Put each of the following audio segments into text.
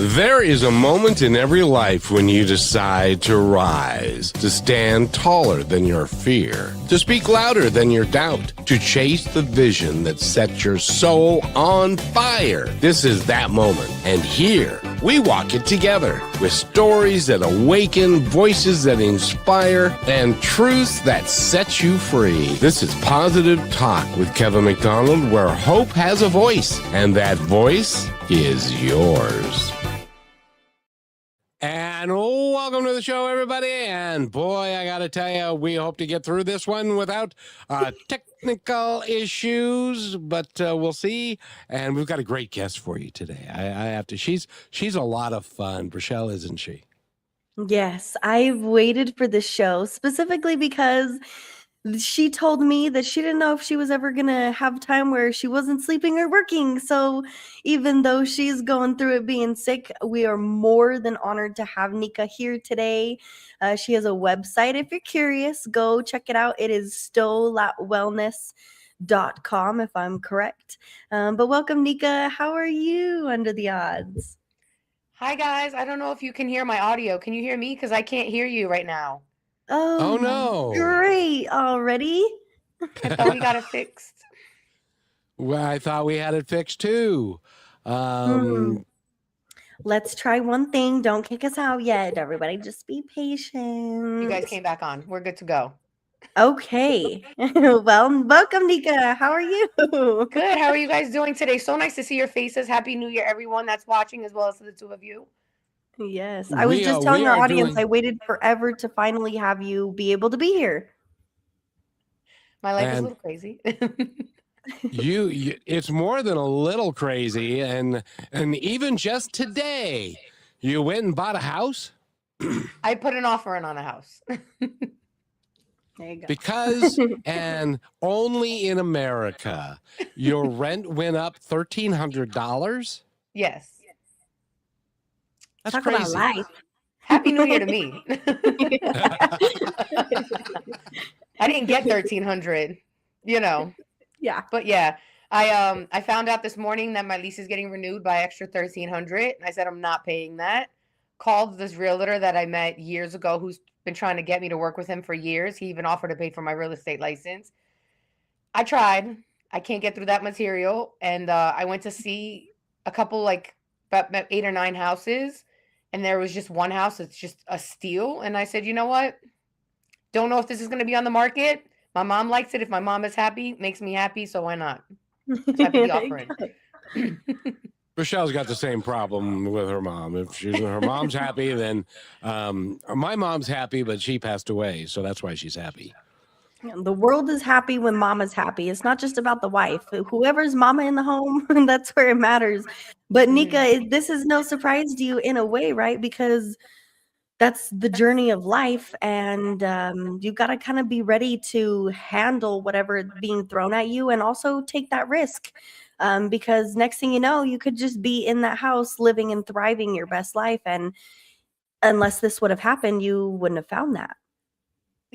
There is a moment in every life when you decide to rise, to stand taller than your fear, to speak louder than your doubt, to chase the vision that sets your soul on fire. This is that moment. And here, we walk it together with stories that awaken, voices that inspire, and truths that set you free. This is Positive Talk with Kevin McDonald, where hope has a voice, and that voice is yours. And welcome to the show, everybody. And boy, I got to tell you, we hope to get through this one without technical issues, but we'll see. And we've got a great guest for you today. I have to. She's a lot of fun. Rochelle, isn't she? Yes, I've waited for this show specifically because she told me that she didn't know if she was ever going to have time where she wasn't sleeping or working. So even though she's going through it being sick, we are more than honored to have Nika here today. She has a website. If you're curious, go check it out. It is stolatwellness.com, if I'm correct. But welcome, Nika. How are you under the odds? Hi, guys. I don't know if you can hear my audio. Can you hear me? Because I can't hear you right now. Oh no. Great. Already? I thought we got it fixed. Well, I thought we had it fixed too. Let's try one thing. Don't kick us out yet. Everybody just be patient. You guys came back on. We're good to go. Okay. Well, welcome, Nika. How are you? Good. How are you guys doing today? So nice to see your faces. Happy New Year, everyone that's watching, as well as to the two of you. Yes. I was just telling our audience I waited forever to finally have you be able to be here. My life is a little crazy. you it's more than a little crazy, and even just today you went and bought a house. I put an offer in on a house. There you go. Because and only in America your rent went up $1,300. Yes. That's Talk crazy. about life. Happy New Year to me. I didn't get 1,300, Yeah. But yeah, I found out this morning that my lease is getting renewed by extra 1,300. I said I'm not paying that. Called this realtor that I met years ago, who's been trying to get me to work with him for years. He even offered to pay for my real estate license. I tried. I can't get through that material, and I went to see a couple, like about 8 or 9 houses, and there was just one house that's just a steal. And I said, you know what? Don't know if this is going to be on the market. My mom likes it. If my mom is happy, makes me happy. So why not? So I put the offer in. Rochelle's got the same problem with her mom. If her mom's happy, then my mom's happy, but she passed away, so that's why she's happy. The world is happy when mama's happy. It's not just about the wife. Whoever's mama in the home, that's where it matters. But Nika, this is no surprise to you in a way, right? Because that's the journey of life, and you've got to kind of be ready to handle whatever is being thrown at you, and also take that risk, because next thing you know, you could just be in that house living and thriving your best life, and unless this would have happened, you wouldn't have found that.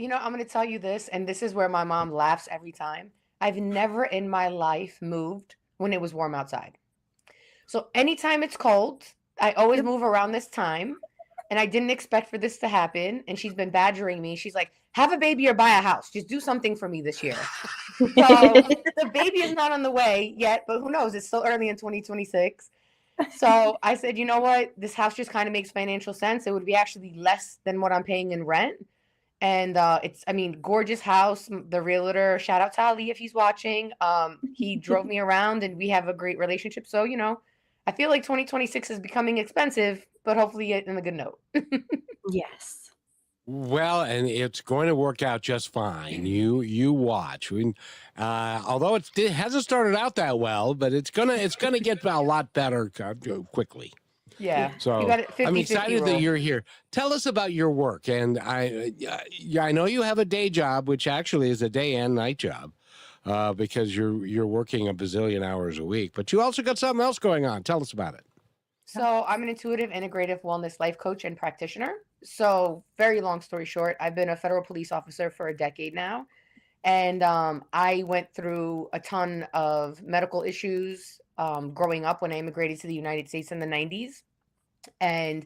I'm going to tell you this, and this is where my mom laughs every time. I've never in my life moved when it was warm outside. So anytime it's cold, I always move around this time. And I didn't expect for this to happen. And she's been badgering me. She's like, have a baby or buy a house. Just do something for me this year. So the baby is not on the way yet, but who knows? It's still early in 2026. So I said, you know what? This house just kind of makes financial sense. It would be actually less than what I'm paying in rent. And gorgeous house. The realtor, shout out to Ali if he's watching. He drove me around and we have a great relationship. So, I feel like 2026 is becoming expensive, but hopefully in a good note. Yes. Well, and it's going to work out just fine. You watch. Although it hasn't started out that well, but it's gonna get a lot better quickly. Yeah. So you got it 50, I'm excited that you're here. Tell us about your work. And I know you have a day job, which actually is a day and night job, because you're working a bazillion hours a week. But you also got something else going on. Tell us about it. So I'm an intuitive, integrative wellness life coach and practitioner. So very long story short, I've been a federal police officer for a decade now. And I went through a ton of medical issues growing up when I immigrated to the United States in the 90s. and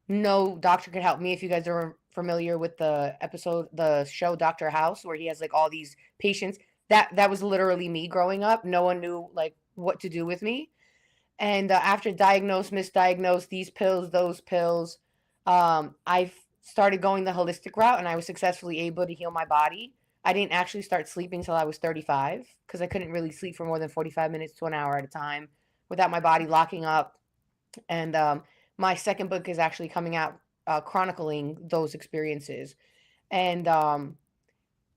no doctor could help me. If you guys are familiar with the show Dr. House, where he has like all these patients, that was literally me growing up. No one knew like what to do with me. And after diagnosed, misdiagnosed, these pills, those pills, I started going the holistic route, and I was successfully able to heal my body. I didn't actually start sleeping till I was 35 because I couldn't really sleep for more than 45 minutes to an hour at a time without my body locking up. And my second book is actually coming out, chronicling those experiences. And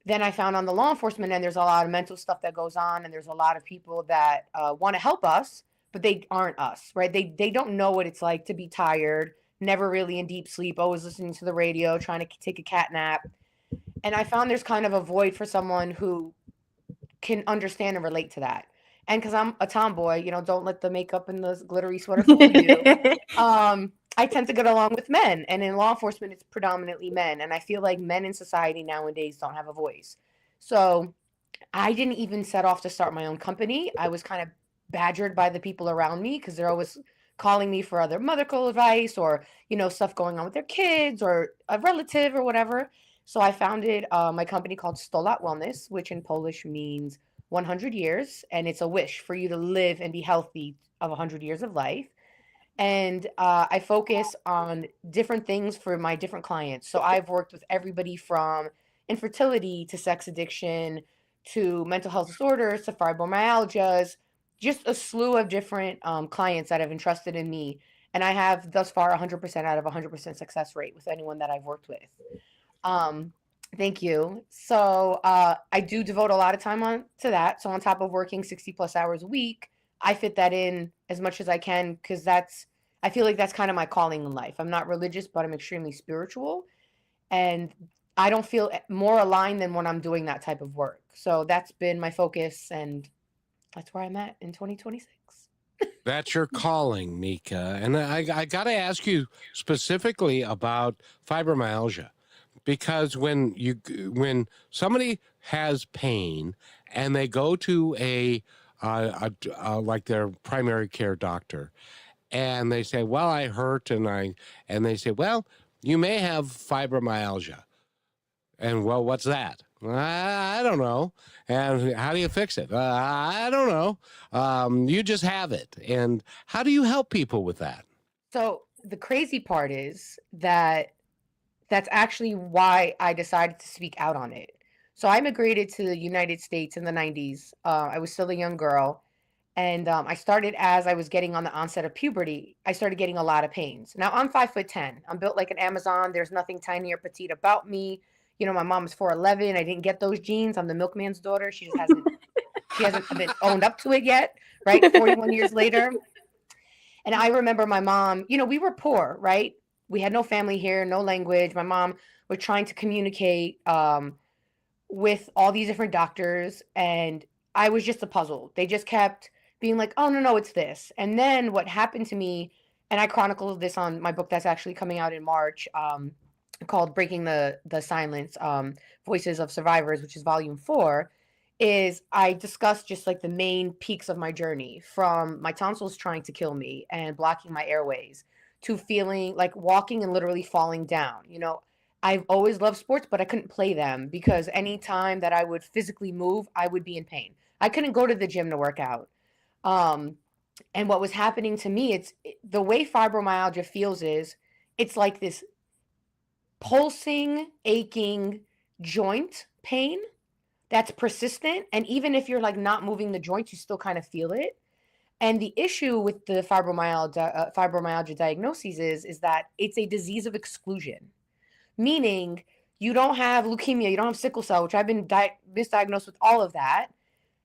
then I found on the law enforcement end, there's a lot of mental stuff that goes on, and there's a lot of people that want to help us, but they aren't us, right? They don't know what it's like to be tired, never really in deep sleep, always listening to the radio, trying to take a cat nap. And I found there's kind of a void for someone who can understand and relate to that. And because I'm a tomboy, don't let the makeup and the glittery sweater fool you. I tend to get along with men, and in law enforcement, it's predominantly men. And I feel like men in society nowadays don't have a voice. So I didn't even set off to start my own company. I was kind of badgered by the people around me because they're always calling me for other medical advice or, stuff going on with their kids or a relative or whatever. So I founded my company called Sto Lat Wellness, which in Polish means 100 years. And it's a wish for you to live and be healthy of 100 years of life. And I focus on different things for my different clients. So I've worked with everybody from infertility to sex addiction to mental health disorders to fibromyalgias, just a slew of different clients that have entrusted in me. And I have thus far 100% out of 100% success rate with anyone that I've worked with. Thank you. So I do devote a lot of time to that. So on top of working 60 plus hours a week, I fit that in as much as I can because I feel like that's kind of my calling in life. I'm not religious, but I'm extremely spiritual. And I don't feel more aligned than when I'm doing that type of work. So that's been my focus, and that's where I'm at in 2026. That's your calling, Nika. And I got to ask you specifically about fibromyalgia, because when somebody has pain and they go to like their primary care doctor, and they say, "Well, I hurt," and they say, "Well, you may have fibromyalgia." And, well, what's that? I don't know. And how do you fix it? I don't know. You just have it. And how do you help people with that? So the crazy part is that that's actually why I decided to speak out on it. So I immigrated to the United States in the 90s. I was still a young girl. And I started as I was getting on the onset of puberty. I started getting a lot of pains. Now I'm 5'10". I'm built like an Amazon. There's nothing tiny or petite about me. My mom's 4'11". I didn't get those genes. I'm the milkman's daughter. She hasn't been owned up to it yet, right? 41 years later. And I remember my mom, we were poor, right? We had no family here, no language. My mom was trying to communicate with all these different doctors, and I was just a puzzle. They just kept being like, "Oh, no, it's this." And then what happened to me, and I chronicled this on my book that's actually coming out in March, called Breaking the Silence, Voices of Survivors, which is volume 4, is I discussed just like the main peaks of my journey, from my tonsils trying to kill me and blocking my airways to feeling like walking and literally falling down. I've always loved sports, but I couldn't play them because anytime that I would physically move, I would be in pain. I couldn't go to the gym to work out. And what was happening to me, the way fibromyalgia feels is it's like this pulsing, aching joint pain that's persistent. And even if you're like not moving the joint, you still kind of feel it. And the issue with the fibromyalgia diagnoses is that it's a disease of exclusion, meaning you don't have leukemia, you don't have sickle cell, which I've been misdiagnosed with all of that.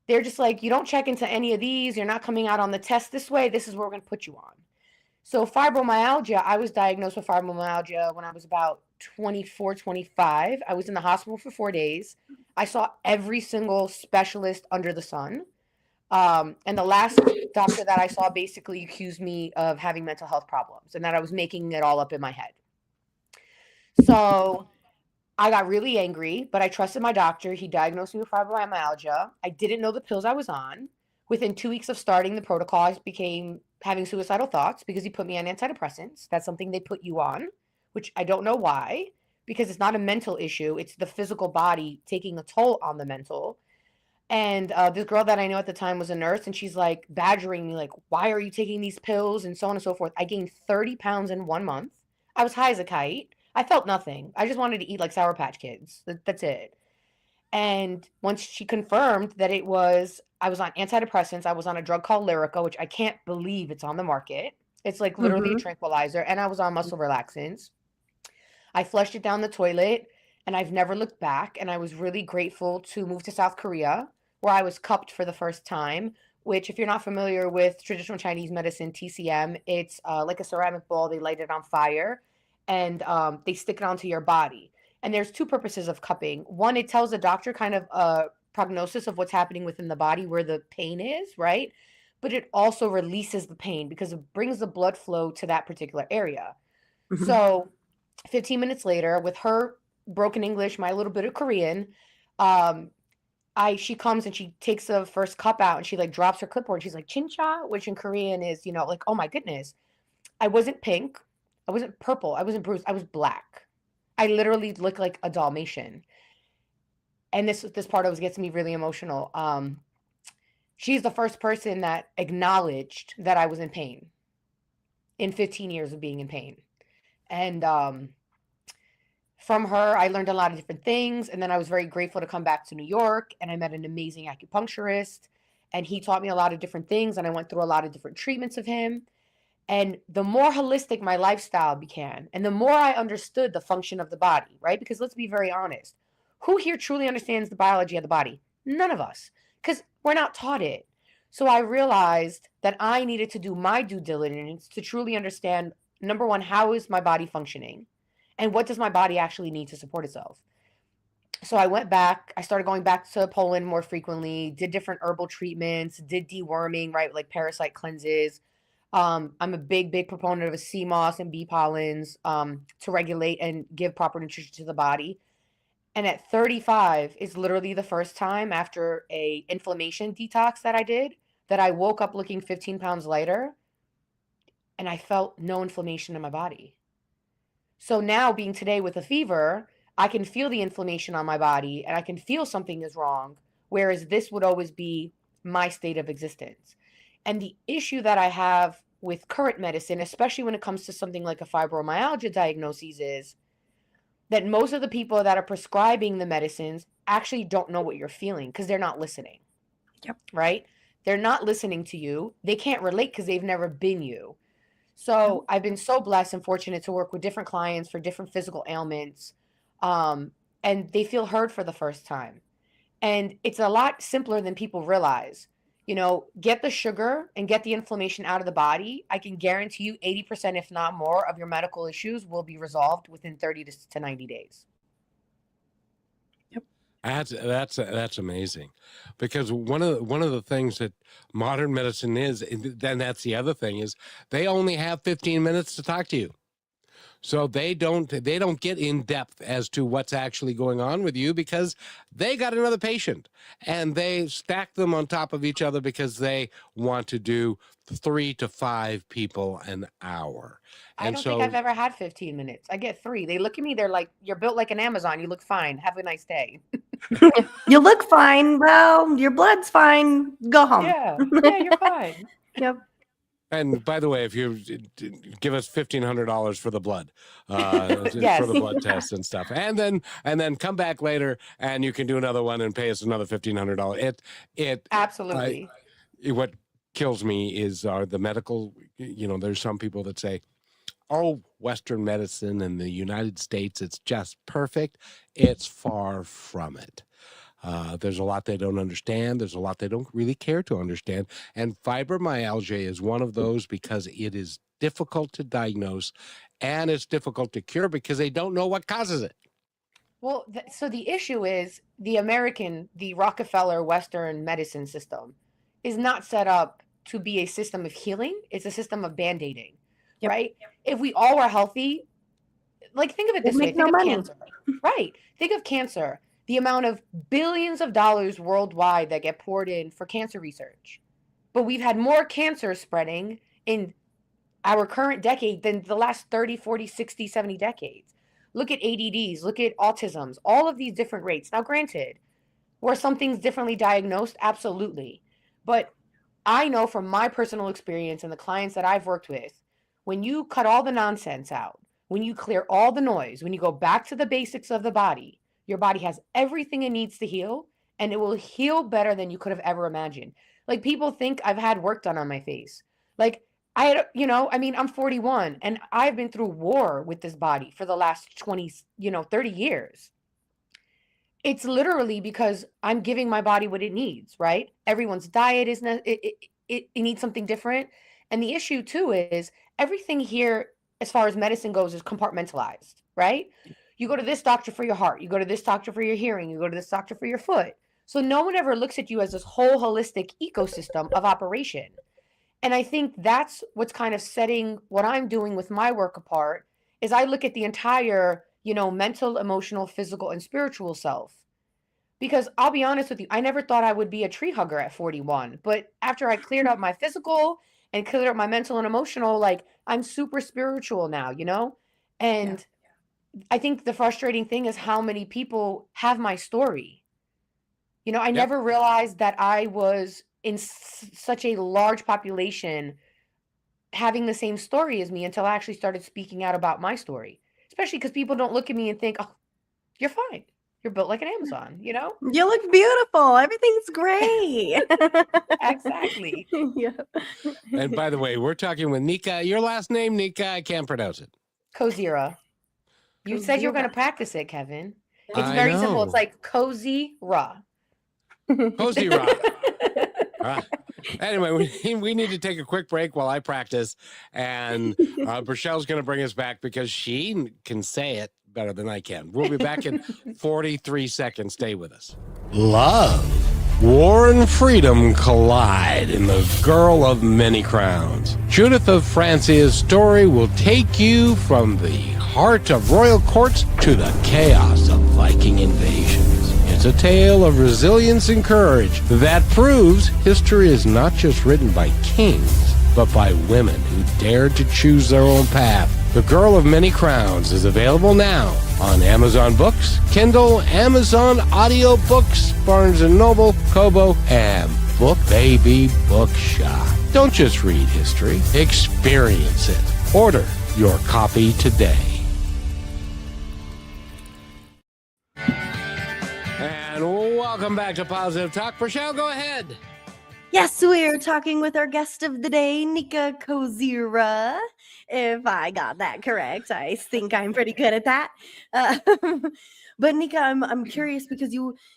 They're just like, you don't check into any of these. You're not coming out on the test this way. This is what we're going to put you on. So fibromyalgia, I was diagnosed with fibromyalgia when I was about 24, 25. I was in the hospital for 4 days. I saw every single specialist under the sun. And the last doctor that I saw basically accused me of having mental health problems and that I was making it all up in my head. So I got really angry, but I trusted my doctor. He diagnosed me with fibromyalgia. I didn't know the pills I was on. Within 2 weeks of starting the protocol, I became having suicidal thoughts because he put me on antidepressants. That's something they put you on, which I don't know why, because it's not a mental issue. It's the physical body taking a toll on the mental. And this girl that I know at the time was a nurse, and she's like badgering me, like, why are you taking these pills and so on and so forth. I gained 30 pounds in 1 month. I was high as a kite. I felt nothing. I just wanted to eat like Sour Patch Kids. That's it. And once she confirmed that I was on antidepressants, I was on a drug called Lyrica, which I can't believe it's on the market. It's like literally a tranquilizer. And I was on muscle relaxants. I flushed it down the toilet and I've never looked back. And I was really grateful to move to South Korea, where I was cupped for the first time, which, if you're not familiar with traditional Chinese medicine, TCM, it's like a ceramic ball. They light it on fire and they stick it onto your body. And there's two purposes of cupping. One, it tells the doctor kind of a prognosis of what's happening within the body, where the pain is, right? But it also releases the pain because it brings the blood flow to that particular area. So 15 minutes later, with her broken English, my little bit of Korean, she comes and she takes the first cup out and she like drops her clipboard. She's like, "Chincha," which in Korean is, like, oh my goodness. I wasn't pink. I wasn't purple. I wasn't bruised. I was black. I literally look like a Dalmatian. And this part always gets me really emotional. She's the first person that acknowledged that I was in pain in 15 years of being in pain. And from her, I learned a lot of different things. And then I was very grateful to come back to New York, and I met an amazing acupuncturist, and he taught me a lot of different things. And I went through a lot of different treatments of him. And the more holistic my lifestyle became, and the more I understood the function of the body, right? Because let's be very honest. Who here truly understands the biology of the body? None of us, because we're not taught it. So I realized that I needed to do my due diligence to truly understand, number one, how is my body functioning? And what does my body actually need to support itself? So I went back. I started going back to Poland more frequently, did different herbal treatments, did deworming, right? Like parasite cleanses. I'm a big proponent of sea moss and bee pollens to regulate and give proper nutrition to the body. And at 35 is literally the first time after a inflammation detox that I did that I woke up looking 15 pounds lighter, and I felt no inflammation in my body. So now, being today with a fever, I can feel the inflammation on my body and I can feel something is wrong, whereas this would always be my state of existence. And the issue that I have with current medicine, especially when it comes to something like a fibromyalgia diagnosis, is that most of the people that are prescribing the medicines actually don't know what you're feeling because they're not listening. Yep. Right? They're not listening to you. They can't relate because they've never been you. So I've been so blessed and fortunate to work with different clients for different physical ailments. And they feel heard for the first time. And it's a lot simpler than people realize. Get the sugar and get the inflammation out of the body. I can guarantee you 80%, if not more, of your medical issues will be resolved within 30 to 90 days. Yep. That's amazing, because one of the things that modern medicine is, and then that's the other thing, is they only have 15 minutes to talk to you. So they don't get in depth as to what's actually going on with you because they got another patient and they stack them on top of each other because they want to do 3 to 5 people an hour. I don't think I've ever had 15 minutes. I get 3. They look at me. They're like, "You're built like an Amazon. You look fine. Have a nice day." You look fine. Well, your blood's fine. Go home. Yeah, you're fine. Yep. And by the way, if you give us $1,500 for the blood, Yes. for the blood tests and stuff, and then come back later and you can do another one and pay us another $1,500. Absolutely. What kills me is the medical. There's some people that say, "Oh, Western medicine in the United States, it's just perfect." It's far from it. There's a lot they don't understand. There's a lot they don't really care to understand. And fibromyalgia is one of those because it is difficult to diagnose and it's difficult to cure because they don't know what causes it. Well, so the issue is the Rockefeller Western medicine system is not set up to be a system of healing. It's a system of band-aiding, right? If we all were healthy, like think of it this way, think of cancer, right? Think of cancer. The amount of billions of dollars worldwide that get poured in for cancer research. But we've had more cancer spreading in our current decade than the last 30, 40, 60, 70 decades. Look at ADDs, look at autisms, all of these different rates. Now, granted, were some things differently diagnosed? Absolutely. But I know from my personal experience and the clients that I've worked with, when you cut all the nonsense out, when you clear all the noise, when you go back to the basics of the body, your body has everything it needs to heal, and it will heal better than you could have ever imagined. Like, people think I've had work done on my face. Like, I had, I mean, I'm 41 and I've been through war with this body for the last 20, 30 years. It's literally because I'm giving my body what it needs, right? Everyone's diet is it needs something different. And the issue too is everything here, as far as medicine goes, is compartmentalized, right? You go to this doctor for your heart, you go to this doctor for your hearing, you go to this doctor for your foot. So no one ever looks at you as this whole holistic ecosystem of operation. And I think that's what's kind of setting what I'm doing with my work apart, is I look at the entire, mental, emotional, physical, and spiritual self. Because I'll be honest with you, I never thought I would be a tree hugger at 41. But after I cleared up my physical and cleared up my mental and emotional, like, I'm super spiritual now, And I think the frustrating thing is how many people have my story. I never realized that I was in such a large population having the same story as me until I actually started speaking out about my story. Especially because people don't look at me and think, oh, you're fine. You're built like an Amazon, You look beautiful. Everything's great. Exactly. Yeah. And by the way, we're talking with Nika. Your last name, Nika, I can't pronounce it. Kozyra. You said you were going to practice it, Kevin. It's I very know. simple. It's like Kozyra. Kozyra. Anyway, we need to take a quick break while I practice. And Brichelle's going to bring us back because she can say it better than I can. We'll be back in 43 seconds. Stay with us. Love, war, and freedom collide in the Girl of Many Crowns. Judith of Francia's story will take you from the heart of royal courts to the chaos of Viking invasions. It's a tale of resilience and courage that proves history is not just written by kings, but by women who dared to choose their own path. The Girl of Many Crowns is available now on Amazon Books, Kindle, Amazon Audiobooks, Barnes & Noble, Kobo, and Book Baby Bookshop. Don't just read history, experience it. Order your copy today. And welcome back to Positive Talk. Brichelle, go ahead. Yes, we're talking with our guest of the day, Nika Kozyra. If I got that correct, I think I'm pretty good at that. But Nika, I'm curious because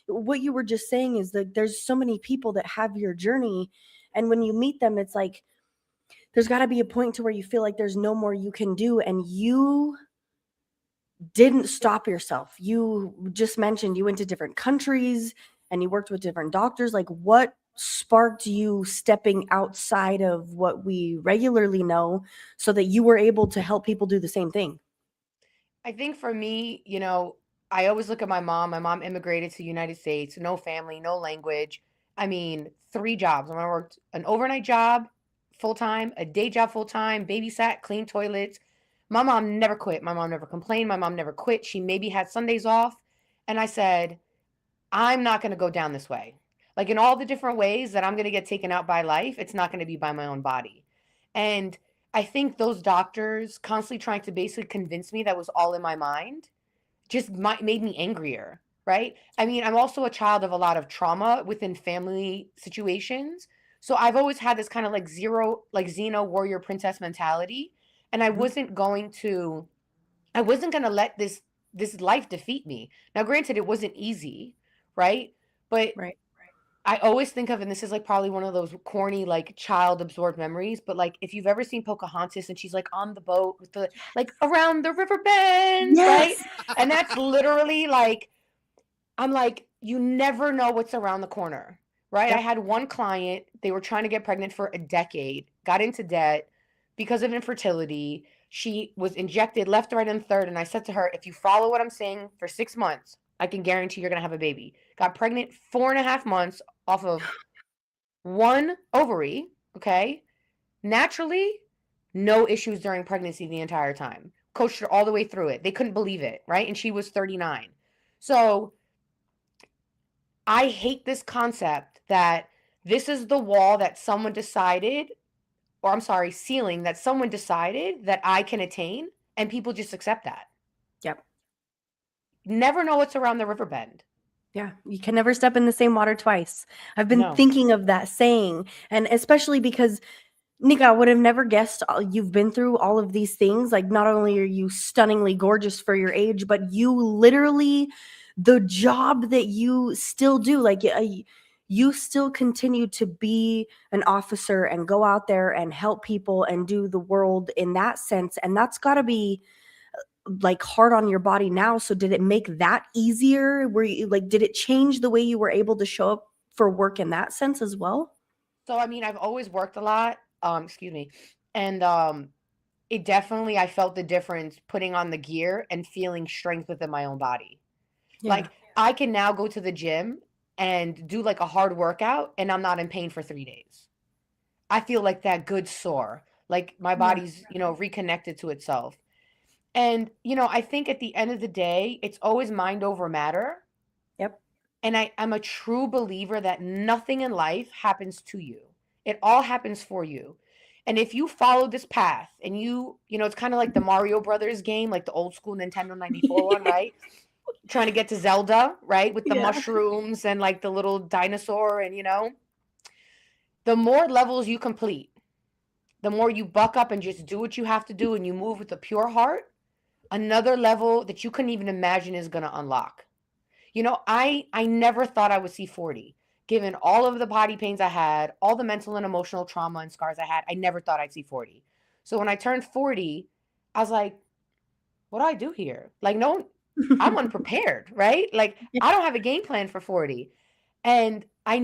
what you were just saying is that there's so many people that have your journey, and when you meet them, it's like there's got to be a point to where you feel like there's no more you can do, and you didn't stop yourself. You just mentioned you went to different countries and you worked with different doctors. Like, what sparked you stepping outside of what we regularly know so that you were able to help people do the same thing? I think for me, I always look at my mom. My mom immigrated to the United States, no family, no language. I mean, 3 jobs. I worked an overnight job full-time, a day job full-time, babysat, cleaned toilets. My mom never quit. My mom never complained. My mom never quit. She maybe had Sundays off. And I said, I'm not going to go down this way. Like, in all the different ways that I'm going to get taken out by life, it's not going to be by my own body. And I think those doctors constantly trying to basically convince me that was all in my mind just made me angrier, right? I mean, I'm also a child of a lot of trauma within family situations. So I've always had this kind of like Xena warrior princess mentality. And I wasn't going to let this life defeat me. Now, granted, it wasn't easy, right? But Right. I always think of, and this is like probably one of those corny, like child absorbed memories, but like if you've ever seen Pocahontas and she's like on the boat with the, like around the river bend, right? And that's literally like, I'm like, you never know what's around the corner, right? Yep. I had one client, they were trying to get pregnant for a decade, got into debt because of infertility. She was injected left, right, and third. And I said to her, if you follow what I'm saying for 6 months, I can guarantee you're going to have a baby. Got pregnant 4.5 months off of one ovary. Okay. naturally, no issues during pregnancy the entire time. Coached her all the way through it. They couldn't believe it, right? And she was 39. So I hate this concept that this is the wall that someone decided, or I'm sorry, ceiling that someone decided that I can attain, and people just accept that. Yep. Never know what's around the river bend. Yeah, you can never step in the same water twice. I've been No. thinking of that saying, and especially because Nika, I would have never guessed you've been through all of these things. Like, not only are you stunningly gorgeous for your age, but you literally, the job that you still do, like, you still continue to be an officer and go out there and help people and do the world in that sense. And that's got to be like hard on your body now. So did it make that easier? Were you like, did it change the way you were able to show up for work in that sense as well? So I mean, I've always worked a lot. Excuse me. And it definitely, I felt the difference putting on the gear and feeling strength within my own body. Yeah. Like, I can now go to the gym and do like a hard workout and I'm not in pain for 3 days. I feel like that good sore, like my body's, reconnected to itself. And, I think at the end of the day, it's always mind over matter. Yep. And I'm a true believer that nothing in life happens to you. It all happens for you. And if you follow this path and it's kind of like the Mario Brothers game, like the old school Nintendo 94 one, right? Trying to get to Zelda, right? With the Yeah. mushrooms and like the little dinosaur and, the more levels you complete, the more you buck up and just do what you have to do and you move with a pure heart, another level that you couldn't even imagine is going to unlock. I never thought I would see 40. Given all of the body pains I had, all the mental and emotional trauma and scars I had, I never thought I'd see 40. So when I turned 40, I was like, what do I do here? Like, no, I'm unprepared, right? Like, I don't have a game plan for 40. And I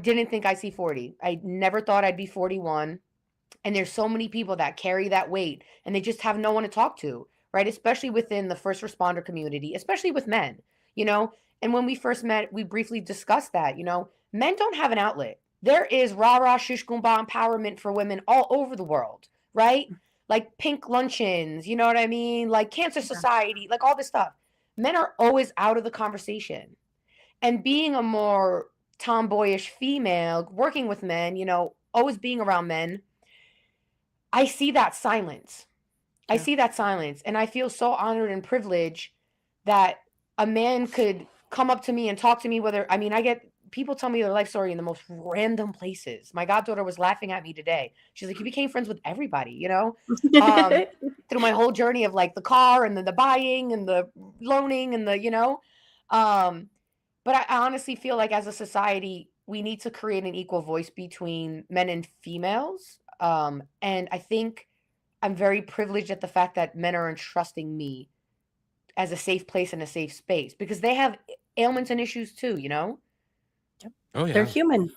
didn't think I'd see 40. I never thought I'd be 41. And there's so many people that carry that weight and they just have no one to talk to, right? Especially within the first responder community, especially with men, And when we first met, we briefly discussed that, men don't have an outlet. There is rah-rah shish kumbah empowerment for women all over the world, right? Like pink luncheons, you know what I mean? Like Cancer Society, like all this stuff. Men are always out of the conversation. And being a more tomboyish female, working with men, always being around men, I see that silence. I see that silence. And I feel so honored and privileged that a man could come up to me and talk to me, I get people tell me their life story in the most random places. My goddaughter was laughing at me today. She's like, you became friends with everybody, through my whole journey of like the car and the buying and the loaning and the. But I honestly feel like as a society, we need to create an equal voice between men and females. And I think I'm very privileged at the fact that men are entrusting me as a safe place and a safe space because they have ailments and issues too, Oh, yeah. They're human.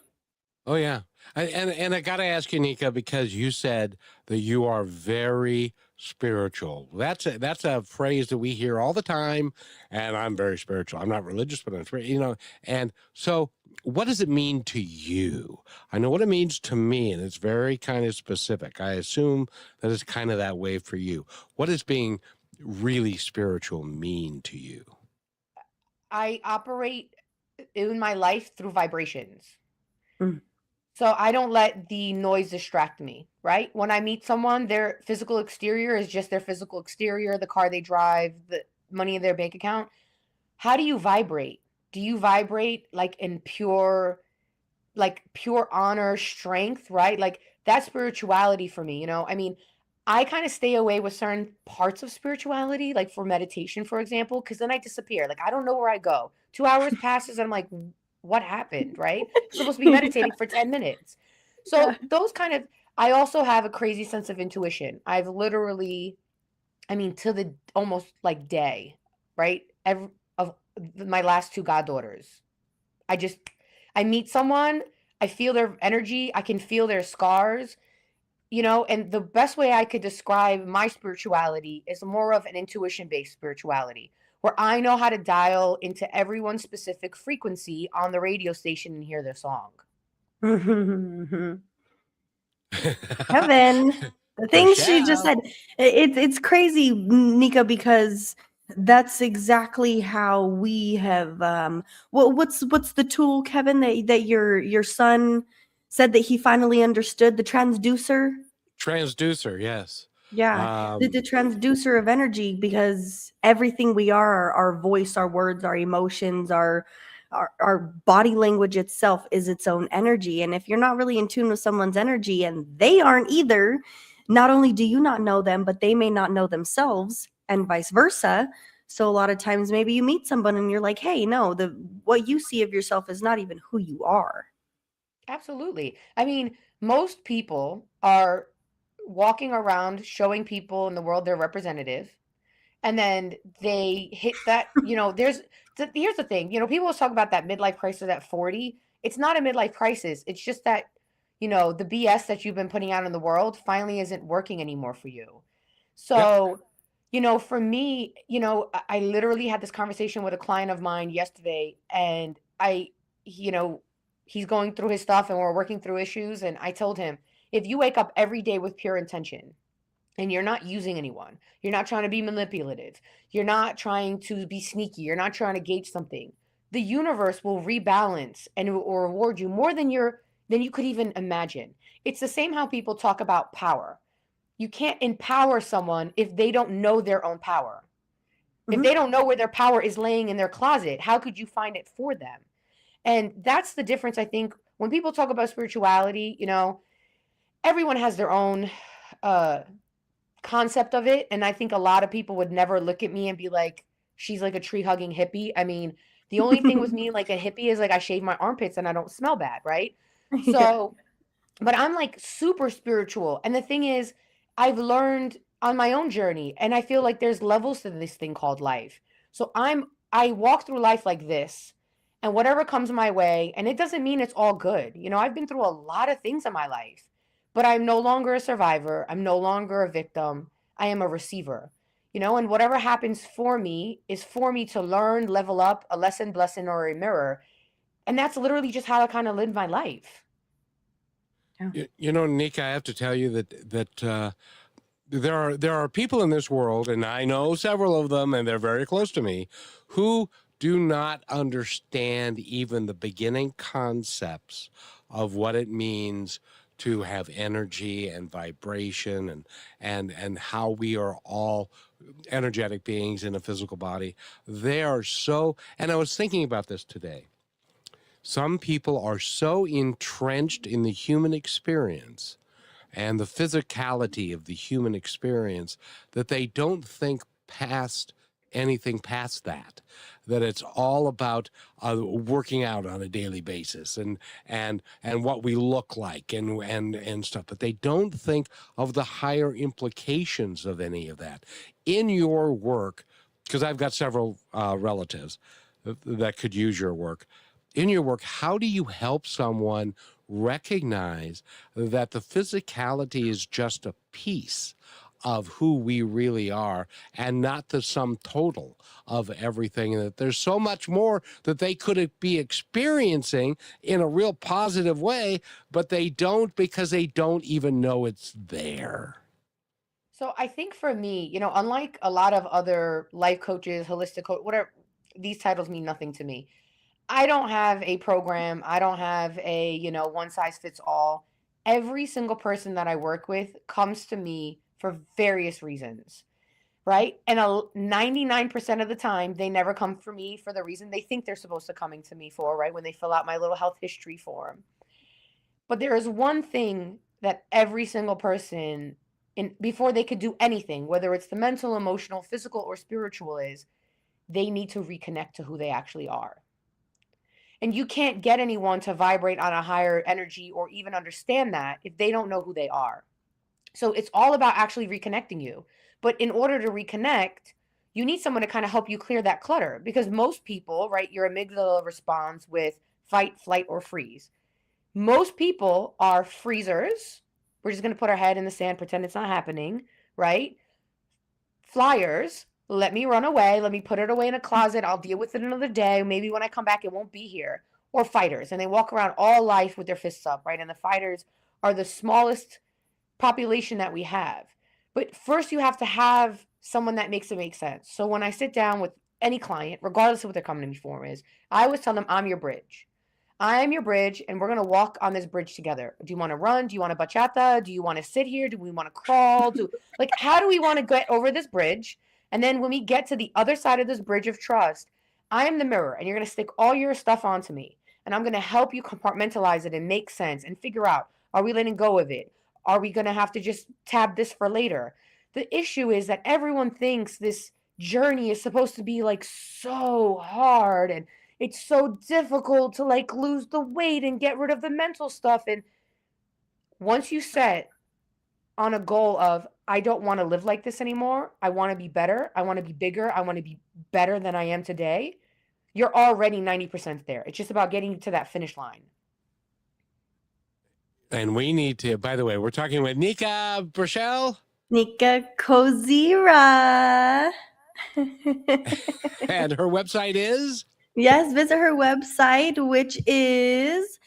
Oh, yeah. And I got to ask you, Nika, because you said that you are very spiritual. That's a phrase that we hear all the time. And I'm very spiritual. I'm not religious, but I'm spiritual, And so what does it mean to you? I know what it means to me, and it's very kind of specific. I assume that it's kind of that way for you. What does being really spiritual mean to you? I operate in my life through vibrations. Mm. So I don't let the noise distract me, right? When I meet someone, their physical exterior is just their physical exterior, the car they drive, the money in their bank account. How do you vibrate? Do you vibrate like in pure honor, strength, right? Like that's spirituality for me, I kind of stay away with certain parts of spirituality, like for meditation, for example, because then I disappear. Like I don't know where I go. 2 hours passes and I'm like, what happened, right? I'm supposed to be meditating for 10 minutes. So those I also have a crazy sense of intuition. I've literally, to the almost like day, right? Of my last 2 goddaughters. I meet someone, I feel their energy, I can feel their scars, and the best way I could describe my spirituality is more of an intuition-based spirituality, where I know how to dial into everyone's specific frequency on the radio station and hear their song. Kevin, the things she just Michelle. said, it's crazy, Nika, because that's exactly how we have. What's the tool, Kevin, that your son said that he finally understood, the transducer? Transducer, yes. Yeah, the Um, transducer of energy, because everything we are, our voice, our words, our emotions, our body language itself is its own energy. And if you're not really in tune with someone's energy and they aren't either, not only do you not know them, but they may not know themselves, and vice versa. So a lot of times maybe you meet someone and you're like, hey, no, the what you see of yourself is not even who you are. Absolutely. I mean, most people are walking around showing people in the world their representative, and then they hit that, here's the thing, people always talk about that midlife crisis at 40. It's not a midlife crisis. It's just that, the BS that you've been putting out in the world finally isn't working anymore for you. yep. So, for me, I literally had this conversation with a client of mine yesterday, and you know, he's going through his stuff and we're working through issues. And I told him, if you wake up every day with pure intention and you're not using anyone, you're not trying to be manipulative, you're not trying to be sneaky, you're not trying to gauge something, the universe will rebalance and it will reward you more than you could even imagine. It's the same how people talk about power. You can't empower someone if they don't know their own power. If they Mhm. don't know where their power is laying in their closet, how could you find it for them? And that's the difference, I think, when people talk about spirituality, everyone has their own uh concept of it. And I think a lot of people would never look at me and be like, she's like a tree hugging hippie. I mean, the only thing with me like a hippie is like I shave my armpits and I don't smell bad, right? Yeah. So, but I'm like super spiritual. And the thing is, I've learned on my own journey, and I feel like there's levels to this thing called life. So I walk through life like this, and whatever comes my way, and it doesn't mean it's all good. I've been through a lot of things in my life, but I'm no longer a survivor. I'm no longer a victim. I am a receiver. And whatever happens for me is for me to learn, level up, a lesson, blessing, or a mirror. And that's literally just how I kind of live my life. Yeah. Nick, I have to tell you that there are people in this world, and I know several of them, and they're very close to me, who do not understand even the beginning concepts of what it means to have energy and vibration and how we are all energetic beings in a physical body. They are so, and I was thinking about this today. Some people are so entrenched in the human experience and the physicality of the human experience that they don't think past anything past that it's all about working out on a daily basis and what we look like and stuff, but they don't think of the higher implications of any of that in your work, because I've got several relatives that could use your work. In your work, how do you help someone recognize that the physicality is just a piece of who we really are and not the sum total of everything, and that there's so much more that they could be experiencing in a real positive way, but they don't, because they don't even know it's there? So I think for me, unlike a lot of other life coaches, holistic coach, whatever, these titles mean nothing to me. I don't have a program. I don't have a, one size fits all. Every single person that I work with comes to me for various reasons, right? And 99% of the time, they never come for me for the reason they think they're supposed to coming to me for, right? When they fill out my little health history form. But there is one thing that every single person before they could do anything, whether it's the mental, emotional, physical, or spiritual, is they need to reconnect to who they actually are. And you can't get anyone to vibrate on a higher energy or even understand that if they don't know who they are. So it's all about actually reconnecting you. But in order to reconnect, you need someone to kind of help you clear that clutter, because most people, right, your amygdala responds with fight, flight, or freeze. Most people are freezers. We're just going to put our head in the sand, pretend it's not happening, right? Flyers, let me run away. Let me put it away in a closet. I'll deal with it another day. Maybe when I come back, it won't be here. Or fighters, and they walk around all life with their fists up, right? And the fighters are the smallest population that we have. But first, you have to have someone that makes it make sense. So when I sit down with any client, regardless of what they're coming to me for is, I always tell them, I'm your bridge. I am your bridge, and we're going to walk on this bridge together. Do you want to run? Do you want to bachata? Do you want to sit here? Do we want to crawl? How do we want to get over this bridge? And then when we get to the other side of this bridge of trust, I am the mirror, and you're going to stick all your stuff onto me. And I'm going to help you compartmentalize it and make sense and figure out, are we letting go of it? Are we going to have to just tab this for later? The issue is that everyone thinks this journey is supposed to be like so hard, and it's so difficult to like lose the weight and get rid of the mental stuff. And once you set on a goal of, I don't want to live like this anymore. I want to be better. I want to be bigger. I want to be better than I am today. You're already 90% there. It's just about getting to that finish line. And we need to, by the way, we're talking with Nika Nika Kozyra. and her website is? Yes, visit her website, which is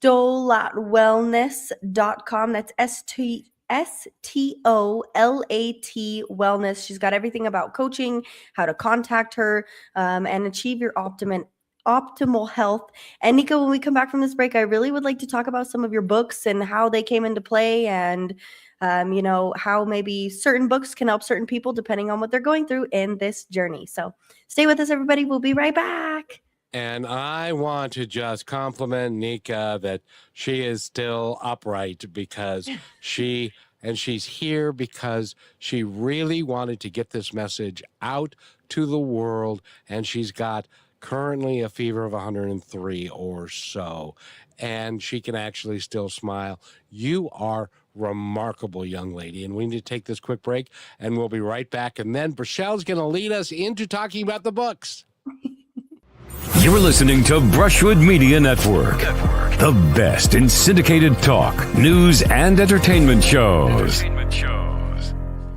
stolatwellness.com. That's STOLAT Wellness. She's got everything about coaching, how to contact her, and achieve your optimal health. And Nika, when we come back from this break, I really would like to talk about some of your books and how they came into play, and how maybe certain books can help certain people depending on what they're going through in this journey. So stay with us, everybody. We'll be right back. And I want to just compliment Nika that she is still upright because she's here because she really wanted to get this message out to the world. And she's got currently a fever of 103 or so, and she can actually still smile. You are remarkable, young lady. And we need to take this quick break, and we'll be right back. And then Brachelle's going to lead us into talking about the books. You're listening to Brushwood Media Network, the best in syndicated talk, news, and entertainment shows.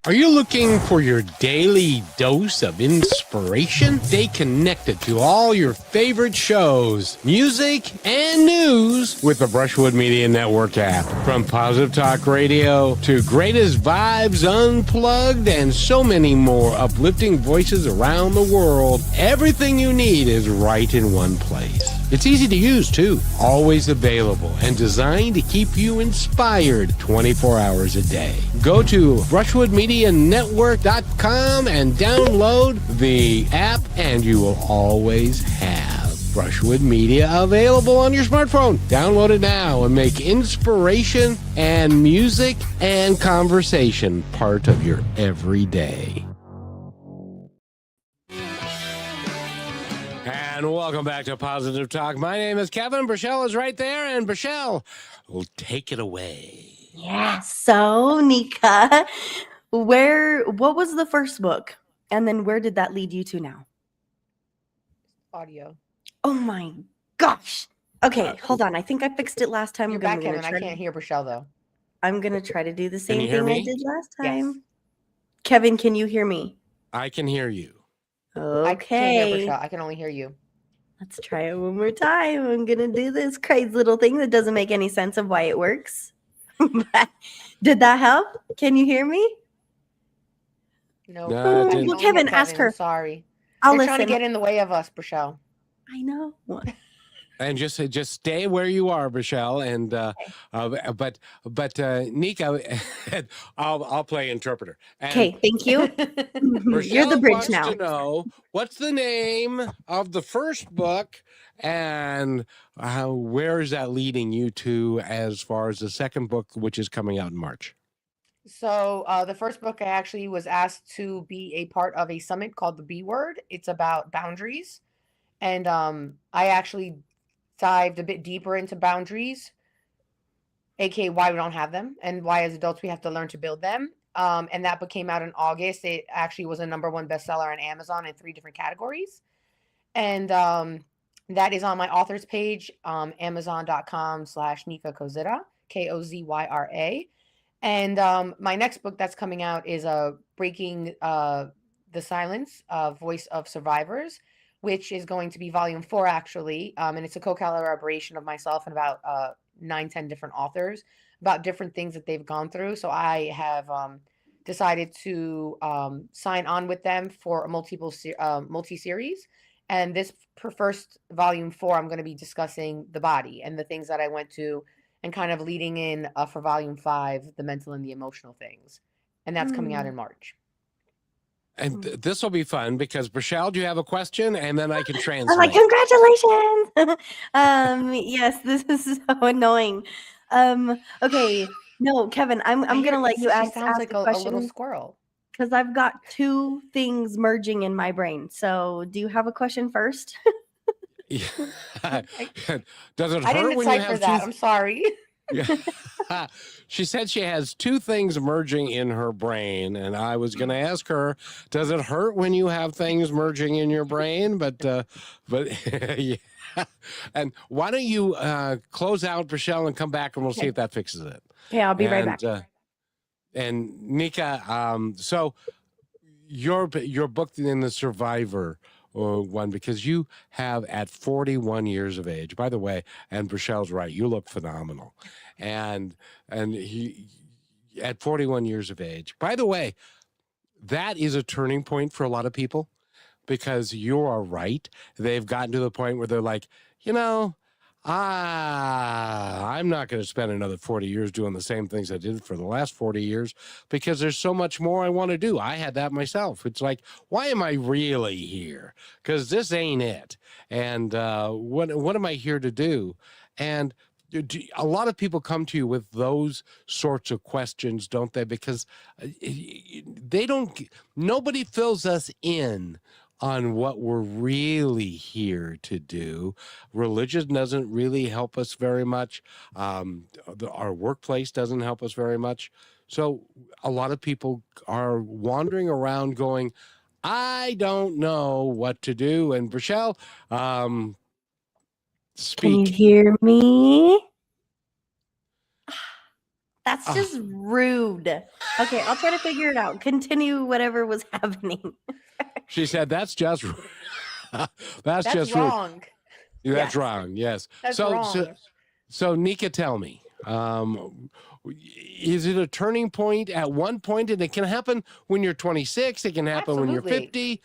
Are you looking for your daily dose of inspiration? Stay connected to all your favorite shows, music, and news with the Brushwood Media Network app. From Positive Talk Radio to Greatest Vibes Unplugged and so many more uplifting voices around the world, everything you need is right in one place. It's easy to use, too. Always available and designed to keep you inspired 24 hours a day. Go to brushwoodmedianetwork.com and download the app, and you will always have Brushwood Media available on your smartphone. Download it now and make inspiration and music and conversation part of your everyday. And welcome back to Positive Talk. My name is Kevin. Brachelle is right there, and Brachelle will take it away. Yeah. So, Nika, what was the first book? And then where did that lead you to now? Audio. Oh my gosh. Okay, hold on. I think I fixed it last time. You're back, Kevin. I can't hear Brachelle, though. I'm going to try to do the same you hear thing me? I did last time. Yes. Kevin, can you hear me? I can hear you. Okay. I can't hear Brachelle. I can only hear you. Let's try it one more time. I'm going to do this crazy little thing that doesn't make any sense of why it works. Did that help? Can you hear me? No. No, it didn't. Well, Kevin, ask her. I'm sorry. I'll They're listen. trying to get in the way of us, Brachelle. I know. And just stay where you are, Brachelle. And but Nika, I'll play interpreter. And Okay, thank you. You're the Brachelle bridge wants now. to know what's the name of the first book, and where is that leading you to as far as the second book, which is coming out in March? So the first book, I actually was asked to be a part of a summit called the B Word. It's about boundaries. And I actually dived a bit deeper into boundaries, aka why we don't have them and why as adults we have to learn to build them. And that book came out in August. It actually was a #1 bestseller on Amazon in 3 different categories. And that is on my author's page, amazon.com/Nika Kozyra, Kozyra. And my next book that's coming out is Breaking the Silence, Voice of Survivors, which is going to be volume 4, actually. And it's a co-collaboration of myself and about 9-10 different authors. I'm about different things that they've gone through. So I have decided to sign on with them for a multi-series. And this first volume 4, I'm going to be discussing the body and the things that I went to, and kind of leading in for volume 5, the mental and the emotional things. And that's coming out in March. And this will be fun because, Rochelle, do you have a question? And then I can translate. I'm like, congratulations. Yes, this is so annoying. Okay. No, Kevin, I'm gonna let you She sounds like a a little question squirrel. because I've got 2 things merging in my brain. So do you have a question first? Yeah. Does it I didn't hurt when you decipher have that. 2? I'm sorry. Yeah. She said she has 2 things merging in her brain, and I was going to ask her, does it hurt when you have things merging in your brain? But yeah. And why don't you close out, Rochelle, and come back, and we'll see if that fixes it. Okay, I'll be right back. And Nika, so your book in the Survivor one, because you have at 41 years of age, by the way, and Rochelle's right, you look phenomenal, and he at 41 years of age, by the way, that is a turning point for a lot of people, because you are right. They've gotten to the point where they're like, I'm not going to spend another 40 years doing the same things I did for the last 40 years, because there's so much more I want to do. I had that myself. It's like, why am I really here? Because this ain't it. And what am I here to do? And a lot of people come to you with those sorts of questions, don't they? Because nobody fills us in on what we're really here to do. Religion doesn't really help us very much. Our workplace doesn't help us very much. So a lot of people are wandering around going, I don't know what to do. And Rochelle, speak. Can you hear me? That's just rude. Okay, I'll try to figure it out. Continue whatever was happening. She said, that's just that's just wrong. Rude. That's wrong. Yes. That's wrong. So Nika, tell me, is it a turning point at one point? And it can happen when you're 26. It can happen when you're 50.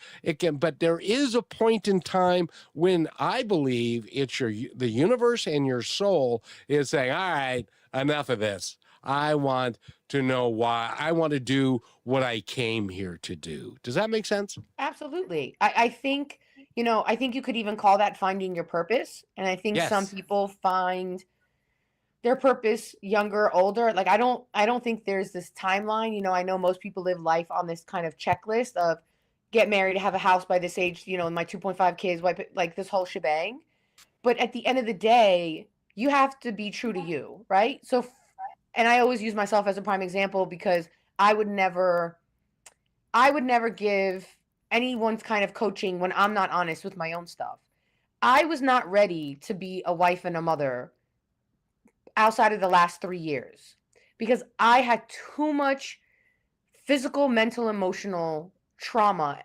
But there is a point in time when I believe it's the universe and your soul is saying, all right, enough of this. I want to know why. I want to do what I came here to do. Does that make sense? Absolutely. I think, I think you could even call that finding your purpose. And I think some people find their purpose younger, older. Like, I don't think there's this timeline. I know most people live life on this kind of checklist of get married, have a house by this age, my 2.5 kids, like this whole shebang. But at the end of the day, you have to be true to you, right? So, and I always use myself as a prime example, because I would never give anyone's kind of coaching when I'm not honest with my own stuff. I was not ready to be a wife and a mother outside of the last 3 years, because I had too much physical, mental, emotional trauma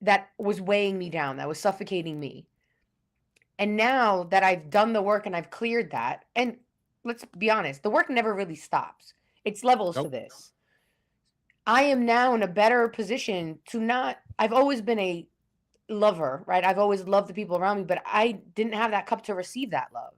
that was weighing me down, that was suffocating me. And now that I've done the work and I've cleared that, and let's be honest, the work never really stops. It's levels to this. I am now in a better position I've always been a lover, right? I've always loved the people around me, but I didn't have that cup to receive that love,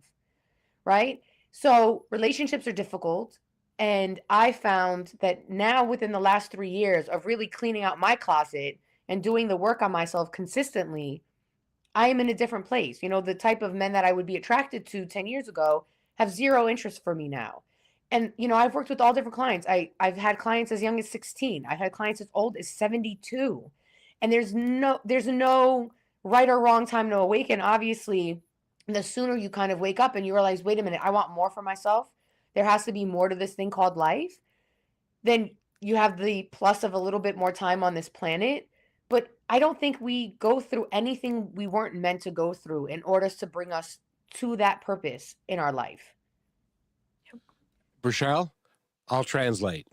right? So relationships are difficult. And I found that now, within the last 3 years of really cleaning out my closet and doing the work on myself consistently, I am in a different place. The type of men that I would be attracted to 10 years ago have zero interest for me now. And, I've worked with all different clients. I've had clients as young as 16. I've had clients as old as 72. And there's no right or wrong time to awaken. Obviously, the sooner you kind of wake up and you realize, wait a minute, I want more for myself. There has to be more to this thing called life. Then you have the plus of a little bit more time on this planet. But I don't think we go through anything we weren't meant to go through in order to bring us to that purpose in our life. Rochelle, I'll translate.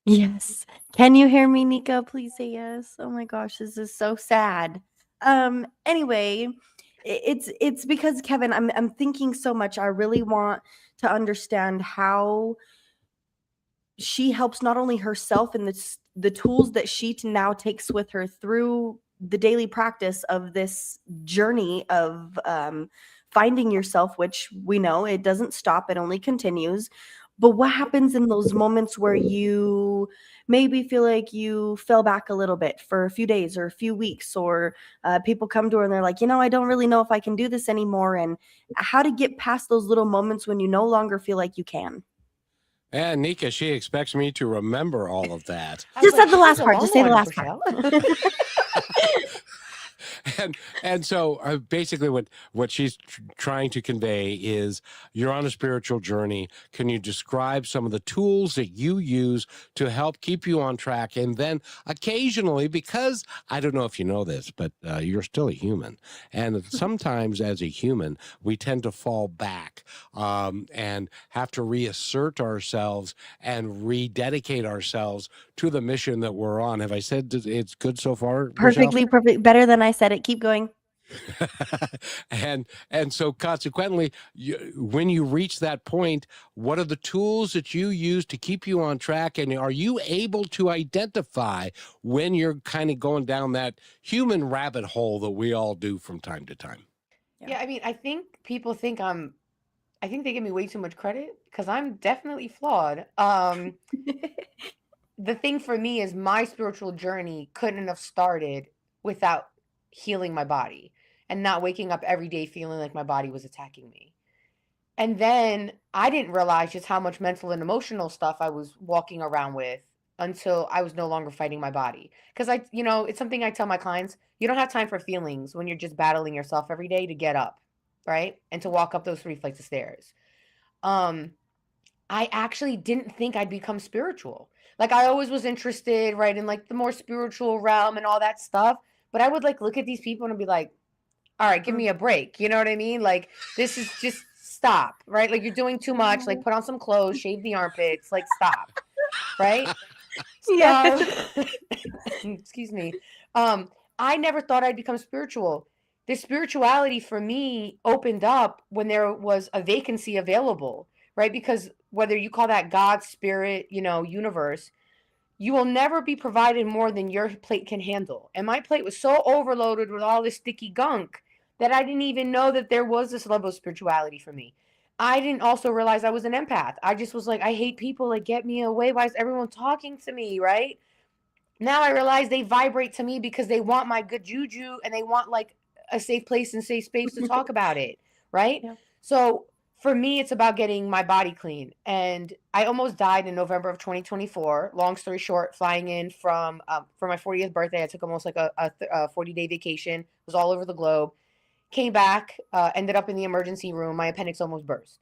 Yes. Can you hear me, Nika? Please say yes. Oh my gosh, this is so sad. Anyway, it's because, Kevin, I'm thinking so much. I really want to understand how she helps not only herself and the tools that she now takes with her through the daily practice of this journey of finding yourself, which we know it doesn't stop, it only continues. But what happens in those moments where you maybe feel like you fell back a little bit for a few days or a few weeks, or people come to her and they're like, I don't really know if I can do this anymore, and how to get past those little moments when you no longer feel like you can? And Nika, she expects me to remember all of that. Just said the last part. Just say the last part. And so basically what she's trying to convey is you're on a spiritual journey. Can you describe some of the tools that you use to help keep you on track? And then occasionally, because I don't know if you know this, but you're still a human. And sometimes as a human, we tend to fall back and have to reassert ourselves and rededicate ourselves to the mission that we're on. Have I said it's good so far? Perfect. Better than I said it. Keep going. and so consequently, when you reach that point, what are the tools that you use to keep you on track? And are you able to identify when you're kind of going down that human rabbit hole that we all do from time to time? Yeah, I mean, I think people think I think they give me way too much credit because I'm definitely flawed. The thing for me is my spiritual journey couldn't have started without healing my body and not waking up every day feeling like my body was attacking me. And then I didn't realize just how much mental and emotional stuff I was walking around with until I was no longer fighting my body. Because it's something I tell my clients, you don't have time for feelings when you're just battling yourself every day to get up, right? And to walk up those 3 flights of stairs. I actually didn't think I'd become spiritual. Like I always was interested, right, in like the more spiritual realm and all that stuff. But I would like look at these people and be like, all right, give me a break. You know what I mean? Like this is just stop, right? Like you're doing too much. Like put on some clothes, shave the armpits, like stop, right? Yeah. Excuse me. I never thought I'd become spiritual. This spirituality for me opened up when there was a vacancy available, right? Because whether you call that God, spirit, universe, you will never be provided more than your plate can handle. And my plate was so overloaded with all this sticky gunk that I didn't even know that there was this level of spirituality for me. I didn't also realize I was an empath. I just was like, I hate people. Like, get me away. Why is everyone talking to me, right? Now I realize they vibrate to me because they want my good juju and they want like a safe place and safe space to talk about it, right? Yeah. So for me, it's about getting my body clean. And I almost died in November of 2024. Long story short, flying in from for my 40th birthday, I took almost like a 40-day vacation. Was all over the globe. Came back, ended up in the emergency room. My appendix almost burst.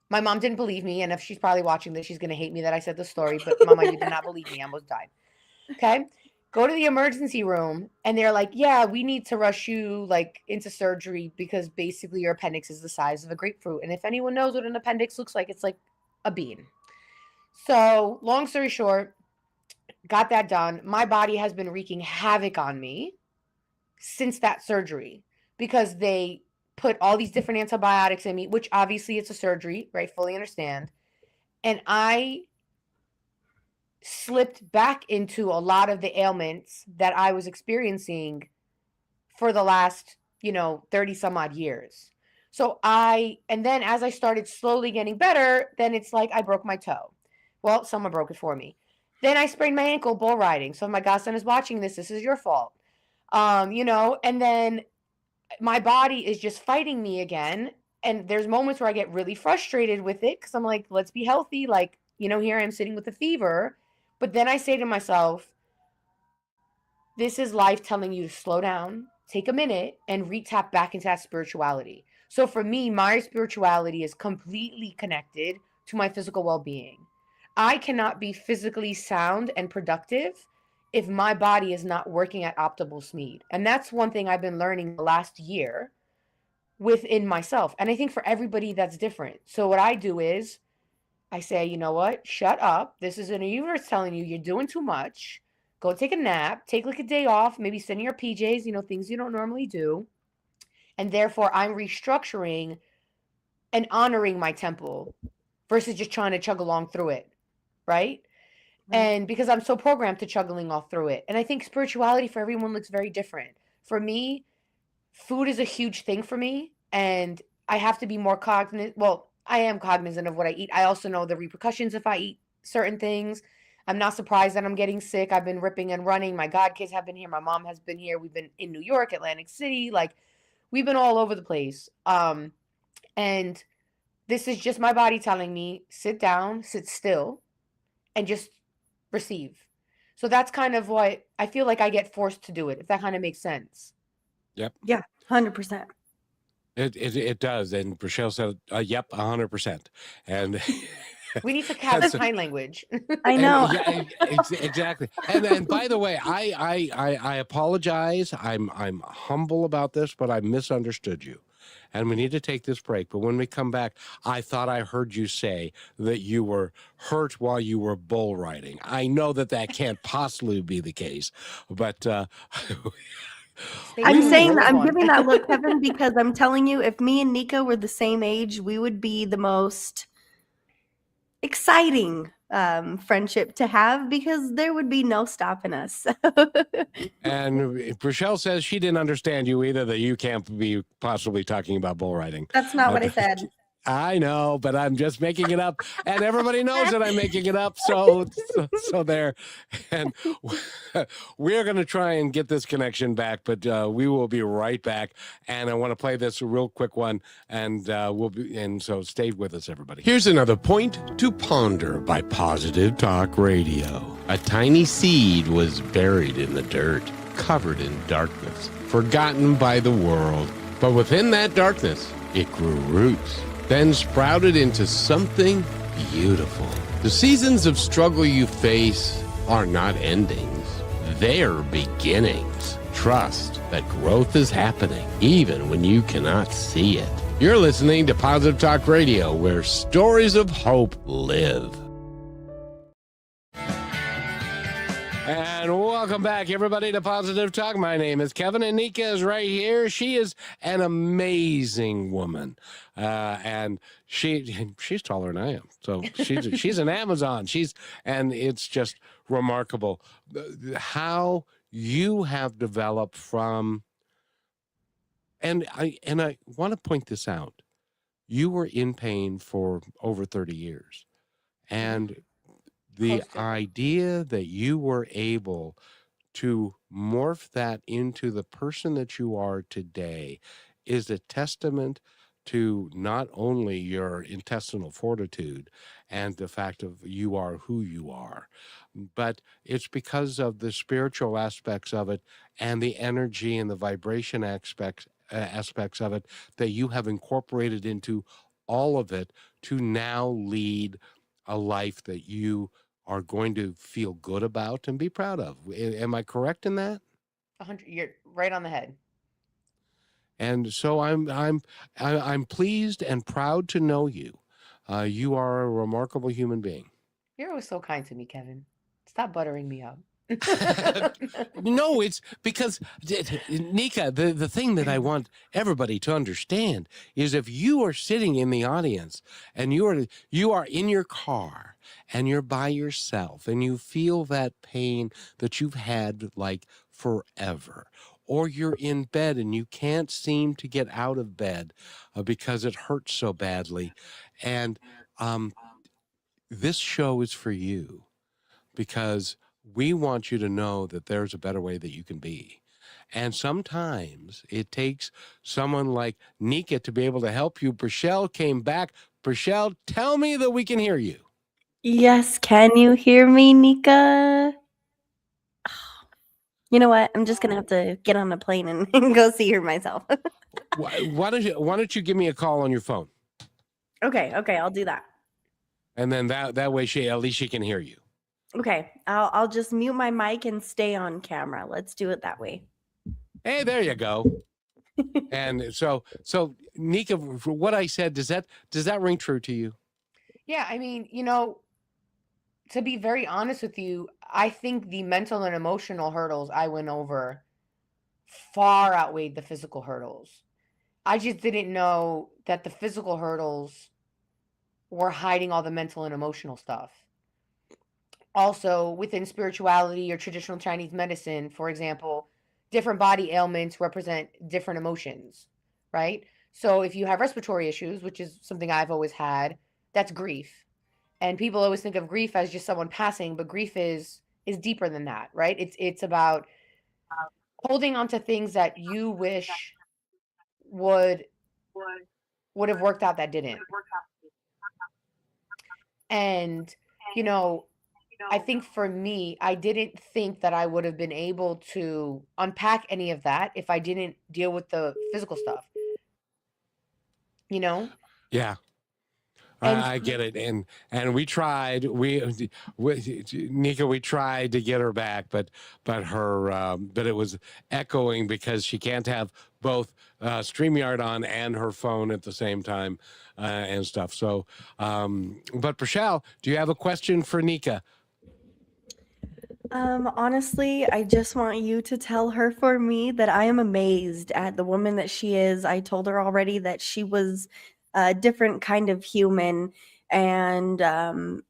My mom didn't believe me, and if she's probably watching this, she's gonna hate me that I said the story. But Mama, you did not believe me. I almost died. Okay. Go to the emergency room and they're like, yeah, we need to rush you like into surgery because basically your appendix is the size of a grapefruit. And if anyone knows what an appendix looks like, it's like a bean. So long story short, got that done. My body has been wreaking havoc on me since that surgery because they put all these different antibiotics in me, which obviously it's a surgery, right? Fully understand. And I slipped back into a lot of the ailments that I was experiencing for the last, 30 some odd years. So and then as I started slowly getting better, then it's like I broke my toe. Well, someone broke it for me. Then I sprained my ankle bull riding. So if my godson is watching this is your fault. And then my body is just fighting me again. And there's moments where I get really frustrated with it because I'm like, let's be healthy. Like, here I am sitting with a fever. But then I say to myself, this is life telling you to slow down, take a minute, and tap back into that spirituality. So for me, my spirituality is completely connected to my physical well-being. I cannot be physically sound and productive if my body is not working at optimal speed. And that's one thing I've been learning the last year within myself. And I think for everybody that's different. So what I do is I say, you know what? Shut up. This is a universe telling you you're doing too much. Go take a nap. Take like a day off. Maybe send your PJs, things you don't normally do. And therefore, I'm restructuring and honoring my temple versus just trying to chug along through it. right? And because I'm so programmed to chugging all through it. And I think spirituality for everyone looks very different. For me, food is a huge thing for me, and I have to be more cognizant. Well, I am cognizant of what I eat. I also know the repercussions if I eat certain things. I'm not surprised that I'm getting sick. I've been ripping and running. My godkids have been here. My mom has been here. We've been in New York, Atlantic City. Like, we've been all over the place. And this is just my body telling me, sit down, sit still, and just receive. So that's kind of what I feel like I get forced to do it, if that kind of makes sense. Yep. Yeah, 100%. It does. And Rochelle said, yep, 100%. And We need to have sign language. I know. exactly. And by the way, I apologize. I'm humble about this, but I misunderstood you. And we need to take this break. But when we come back, I thought I heard you say that you were hurt while you were bull riding. I know that can't possibly be the case, but I'm saying that, I'm giving that look, Kevin, because I'm telling you, if me and Nika were the same age, we would be the most exciting friendship to have, because there would be no stopping us. And Rochelle says she didn't understand you either, that you can't be possibly talking about bull riding. That's not what I said. I know, but I'm just making it up, and everybody knows that I'm making it up. So there, and we're going to try and get this connection back, but we will be right back. And I want to play this real quick one, and so stay with us, everybody. Here's another point to ponder by Positive Talk Radio. A tiny seed was buried in the dirt, covered in darkness, forgotten by the world. But within that darkness, it grew roots, then sprouted into something beautiful. The seasons of struggle you face are not endings. They're beginnings. Trust that growth is happening, even when you cannot see it. You're listening to Positive Talk Radio, where stories of hope live. And welcome back, everybody, to Positive Talk. My name is Kevin, and Nika is right here. She is an amazing woman, and she's taller than I am. So she's an Amazon. And it's just remarkable how you have developed from. And I want to point this out. You were in pain for over 30 years, and the idea that you were able to morph that into the person that you are today is a testament to not only your intestinal fortitude and the fact of you are who you are, but it's because of the spiritual aspects of it and the energy and the vibration aspects of it that you have incorporated into all of it to now lead a life that you are going to feel good about and be proud of. Am I correct in that? 100. You're right on the head. And so I'm pleased and proud to know you. You are a remarkable human being. You're always so kind to me, Kevin. Stop buttering me up. No, it's because, Nika, the thing that I want everybody to understand is if you are sitting in the audience and you are in your car and you're by yourself and you feel that pain that you've had like forever, or you're in bed and you can't seem to get out of bed because it hurts so badly, and this show is for you, because we want you to know that there's a better way that you can be. And sometimes it takes someone like Nika to be able to help you. Rochelle came back. Rochelle, tell me that we can hear you. Yes, can you hear me, Nika? You know what? I'm just gonna have to get on a plane and go see her myself. Why don't you give me a call on your phone? Okay, I'll do that. And then that way at least she can hear you. Okay, I'll just mute my mic and stay on camera. Let's do it that way. Hey, there you go. And so Nika, for what I said, does that ring true to you? Yeah, I mean, to be very honest with you, I think the mental and emotional hurdles I went over far outweighed the physical hurdles. I just didn't know that the physical hurdles were hiding all the mental and emotional stuff. Also, within spirituality or traditional Chinese medicine, for example, different body ailments represent different emotions, right? So if you have respiratory issues, which is something I've always had, that's grief. And people always think of grief as just someone passing, but grief is deeper than that, right? It's about holding on to things that you wish would would have worked out that didn't. And you know, I think for me, I didn't think that I would have been able to unpack any of that if I didn't deal with the physical stuff, you know? Yeah. And I get it, and we tried. Nika, we tried to get her back, but it was echoing because she can't have both StreamYard on and her phone at the same time and stuff. So, but Prashal, do you have a question for Nika? Honestly, I just want you to tell her for me that I am amazed at the woman that she is. I told her already that she was a different kind of human. And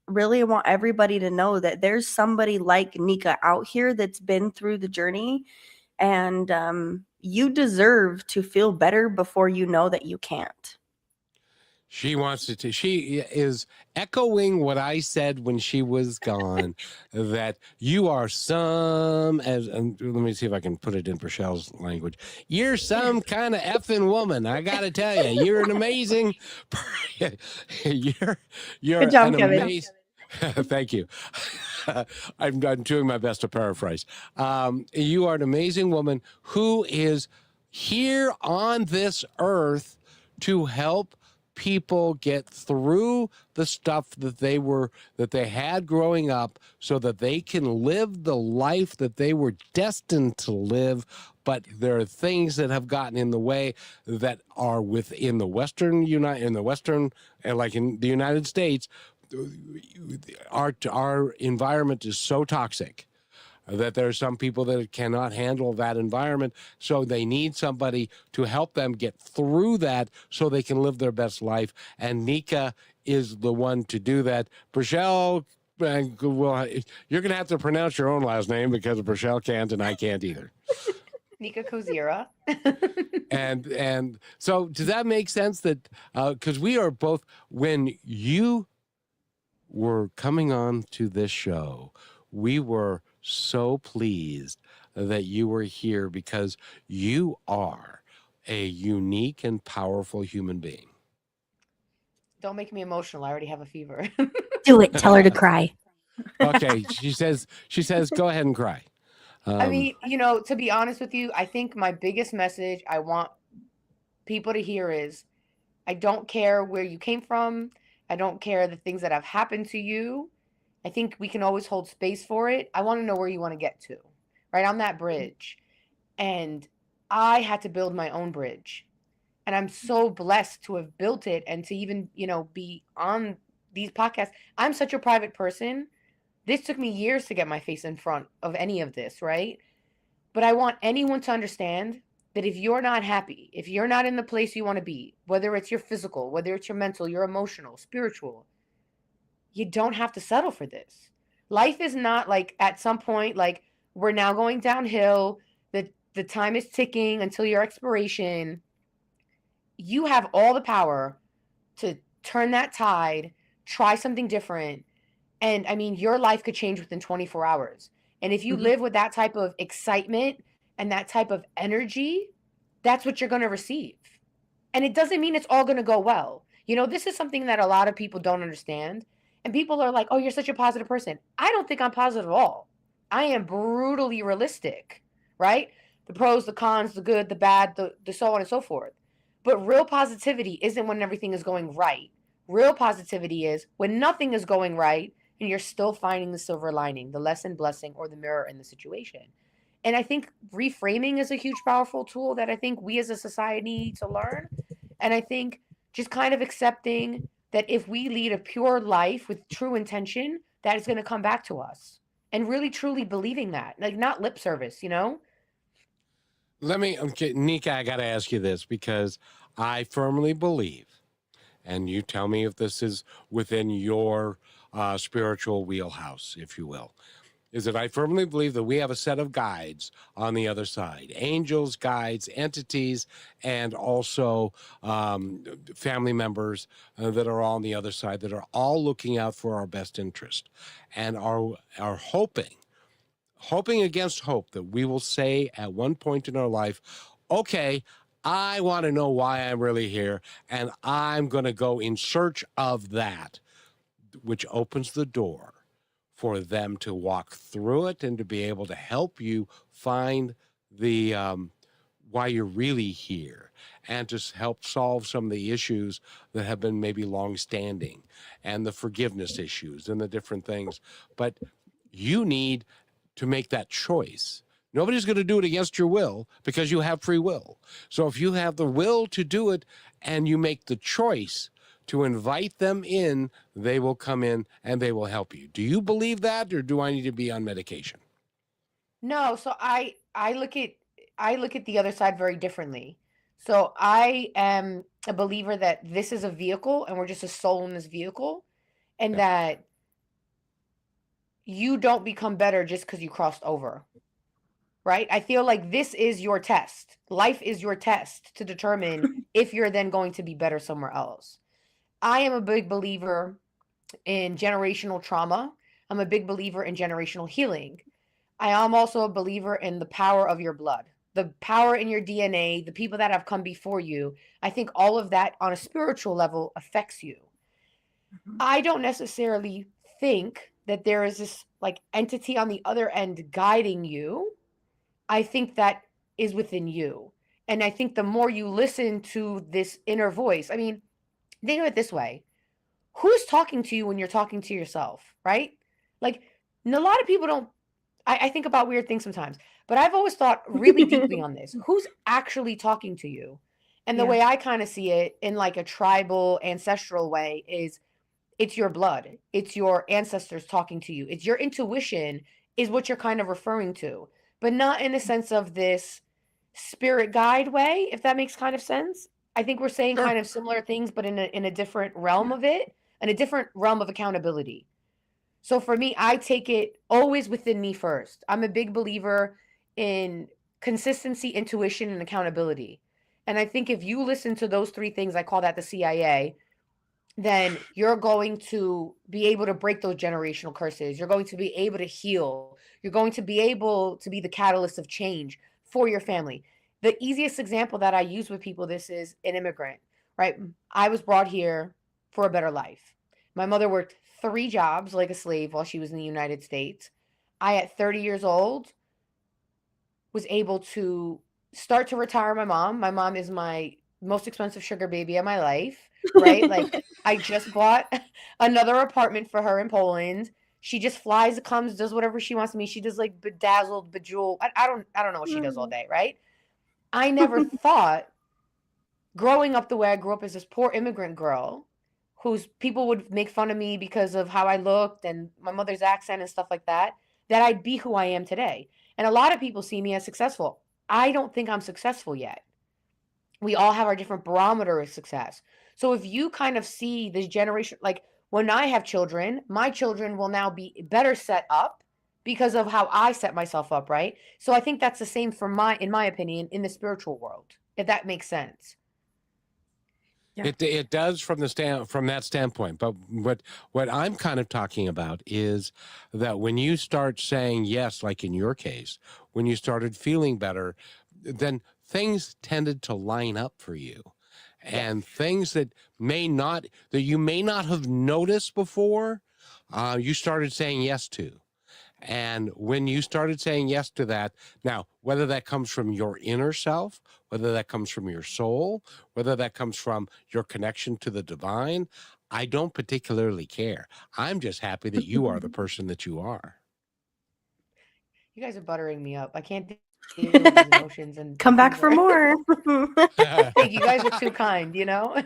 really, I want everybody to know that there's somebody like Nika out here that's been through the journey. And you deserve to feel better before you know that you can't. She wants to. She is echoing what I said when she was gone. That you are some. As let me see if I can put it in Prachelle's language. You're some kind of effing woman. I got to tell you, you're an amazing. You're Good job, an Kevin. amazing. Thank you. I'm doing my best to paraphrase. You are an amazing woman who is here on this earth to help people get through the stuff that they had growing up so that they can live the life that they were destined to live. But there are things that have gotten in the way that are within the like in the United States, our environment is so toxic that there are some people that cannot handle that environment. So they need somebody to help them get through that so they can live their best life. And Nika is the one to do that. Prashel, well, you're going to have to pronounce your own last name because Prashel can't and I can't either. Nika Kozyra. And so does that make sense that, because we are both, when you were coming on to this show, we were so pleased that you were here because you are a unique and powerful human being. Don't make me emotional. I already have a fever. Do it. Tell her to cry. Okay, she says, go ahead and cry. I mean, to be honest with you, I think my biggest message I want people to hear is I don't care where you came from. I don't care the things that have happened to you. I think we can always hold space for it. I want to know where you want to get to, right? On that bridge. And I had to build my own bridge. And I'm so blessed to have built it and to even, be on these podcasts. I'm such a private person. This took me years to get my face in front of any of this, right? But I want anyone to understand that if you're not happy, if you're not in the place you want to be, whether it's your physical, whether it's your mental, your emotional, spiritual, you don't have to settle for this. Life is not like at some point, like we're now going downhill, the time is ticking until your expiration. You have all the power to turn that tide, try something different. And I mean, your life could change within 24 hours. And if you live with that type of excitement and that type of energy, that's what you're going to receive. And it doesn't mean it's all going to go well. This is something that a lot of people don't understand. And people are like, oh, you're such a positive person. I don't think I'm positive at all. I am brutally realistic, right? The pros, the cons, the good, the bad, the so on and so forth. But real positivity isn't when everything is going right. Real positivity is when nothing is going right and you're still finding the silver lining, the lesson, blessing, or the mirror in the situation. And I think reframing is a huge, powerful tool that I think we as a society need to learn. And I think just kind of accepting that if we lead a pure life with true intention, that is going to come back to us. And really, truly believing that, like not lip service, Nika, I got to ask you this because I firmly believe, and you tell me if this is within your spiritual wheelhouse, if you will, is that I firmly believe that we have a set of guides on the other side, angels, guides, entities, and also family members that are all on the other side that are all looking out for our best interest and are hoping against hope that we will say at one point in our life, okay, I want to know why I'm really here, and I'm going to go in search of that, which opens the door for them to walk through it and to be able to help you find the why you're really here and to help solve some of the issues that have been maybe long-standing and the forgiveness issues and the different things. But you need to make that choice. Nobody's going to do it against your will because you have free will. So if you have the will to do it and you make the choice to invite them in, they will come in and they will help you. Do you believe that, or do I need to be on medication? No, so I look at the other side very differently. So I am a believer that this is a vehicle and we're just a soul in this vehicle, and that you don't become better just because you crossed over. Right? I feel like this is your test. Life is your test to determine if you're then going to be better somewhere else. I am a big believer in generational trauma. I'm a big believer in generational healing. I am also a believer in the power of your blood, the power in your DNA, the people that have come before you. I think all of that on a spiritual level affects you. I don't necessarily think that there is this like entity on the other end guiding you. I think that is within you. And I think the more you listen to this inner voice, I mean, think of it this way. Who's talking to you when you're talking to yourself, right? Like, a lot of people don't, I think about weird things sometimes, but I've always thought really deeply on this. Who's actually talking to you? And the way I kind of see it in like a tribal, ancestral way is it's your blood. It's your ancestors talking to you. It's your intuition is what you're kind of referring to, but not in a sense of this spirit guide way, if that makes kind of sense. I think we're saying kind of similar things, but in a different realm of it, and a different realm of accountability. So for me, I take it always within me first. I'm a big believer in consistency, intuition, and accountability. And I think if you listen to those three things, I call that the CIA, then you're going to be able to break those generational curses. You're going to be able to heal. You're going to be able to be the catalyst of change for your family. The easiest example that I use with people, this is an immigrant, right? I was brought here for a better life. My mother worked 3 jobs like a slave while she was in the United States. I, at 30 years old, was able to start to retire my mom. My mom is my most expensive sugar baby of my life, right? Like, I just bought another apartment for her in Poland. She just flies, comes, does whatever she wants to me. She does like bedazzled, bejeweled. I don't know what she does all day, right? I never thought, growing up the way I grew up as this poor immigrant girl, whose people would make fun of me because of how I looked and my mother's accent and stuff like that, that I'd be who I am today. And a lot of people see me as successful. I don't think I'm successful yet. We all have our different barometer of success. So if you kind of see this generation, like when I have children, my children will now be better set up because of how I set myself up, right? So I think that's the same for in my opinion, in the spiritual world, if that makes sense. Yeah. It does from that standpoint. But what I'm kind of talking about is that when you start saying yes, like in your case, when you started feeling better, then things tended to line up for you. And things that you may not have noticed before, you started saying yes to. And when you started saying yes to that, now, whether that comes from your inner self, whether that comes from your soul, whether that comes from your connection to the divine, I don't particularly care. I'm just happy that you are the person that you are. You guys are buttering me up. I can't deal with these emotions and Come back things for that- more. Thank you. You guys are too kind, you know?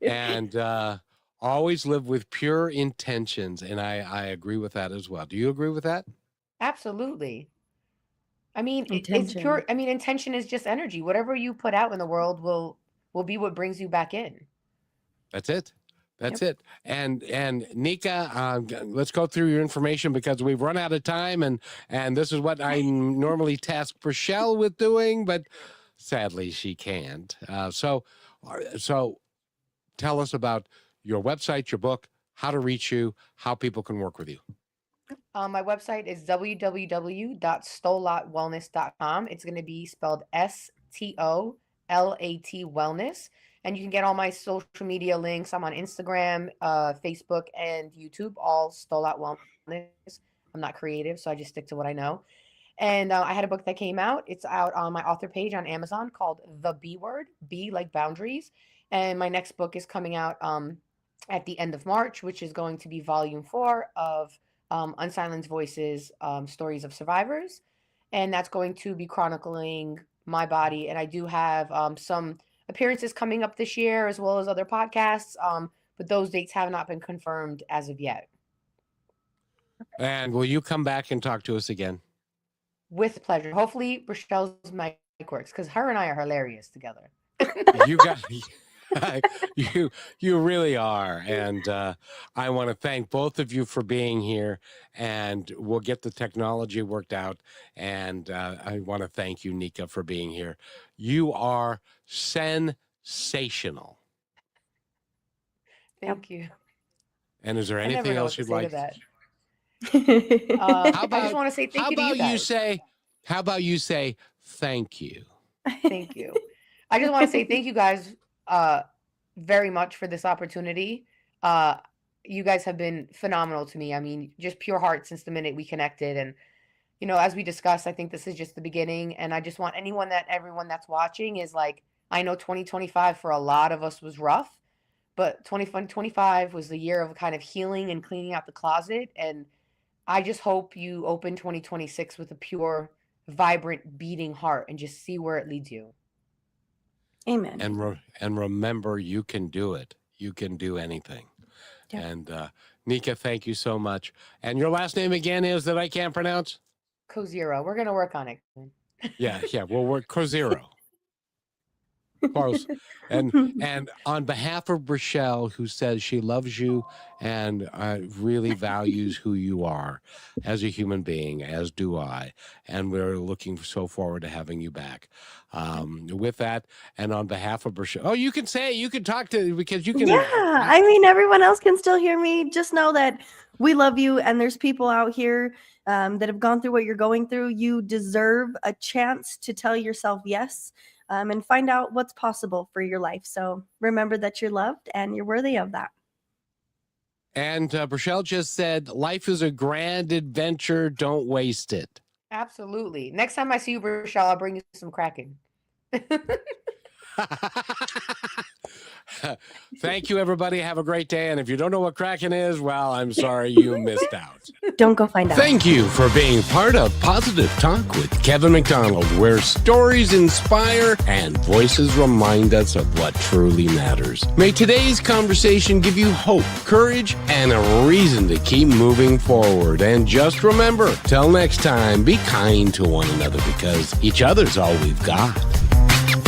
And always live with pure intentions. And I agree with that as well. Do you agree with that? Absolutely. I mean, it's Intention. pure. I mean, intention is just energy. Whatever you put out in the world will be what brings you back in. That's it. That's it. And Nika, let's go through your information because we've run out of time, and this is what I normally task Rochelle with doing, but sadly she can't. So tell us about your website, your book, how to reach you, how people can work with you. My website is www.stolatwellness.com. It's going to be spelled STOLAT Wellness. And you can get all my social media links. I'm on Instagram, Facebook, and YouTube, all Sto Lat Wellness. I'm not creative, so I just stick to what I know. And I had a book that came out. It's out on my author page on Amazon called The B Word, B like boundaries. And my next book is coming out at the end of March, which is going to be volume 4 of Unsilenced Voices, Stories of Survivors. And that's going to be chronicling my body. And I do have some appearances coming up this year, as well as other podcasts. But those dates have not been confirmed as of yet. And will you come back and talk to us again? With pleasure. Hopefully Rochelle's mic works, because her and I are hilarious together. You got you really are. And I want to thank both of you for being here, and we'll get the technology worked out. And I want to thank you, Nika, for being here. You are sensational. Thank you. And is there anything else you'd like? That. How about, I just want to say thank you to you guys. How about you say thank you? Thank you. I just want to say thank you guys very much for this opportunity. You guys have been phenomenal to me. I mean, just pure heart since the minute we connected. And, you know, as we discussed, I think this is just the beginning. And I just want everyone that's watching is like, I know 2025 for a lot of us was rough, but 2025 was the year of kind of healing and cleaning out the closet. And I just hope you open 2026 with a pure, vibrant, beating heart and just see where it leads you. Amen. And remember, you can do it. You can do anything. Yeah. And Nika, thank you so much. And your last name again is that I can't pronounce? Kozyra. We're going to work on it. Yeah. We'll work Kozyra. Close. And on behalf of Rochelle, who says she loves you and really values who you are as a human being, as do I, and we're looking so forward to having you back. With that, and on behalf of Rochelle, you can say it, you can talk to, because you can. Yeah, I mean, everyone else can still hear me. Just know that we love you, and there's people out here that have gone through what you're going through. You deserve a chance to tell yourself yes. And find out what's possible for your life. So remember that you're loved and you're worthy of that. And Rochelle just said, life is a grand adventure. Don't waste it. Absolutely. Next time I see you, Rochelle, I'll bring you some Kraken. Thank you, everybody. Have a great day. And if you don't know what Kraken is, well, I'm sorry you missed out. Don't go find out. Thank you for being part of Positive Talk with Kevin McDonald, where stories inspire and voices remind us of what truly matters. May today's conversation give you hope, courage, and a reason to keep moving forward. And just remember, till next time, be kind to one another because each other's all we've got.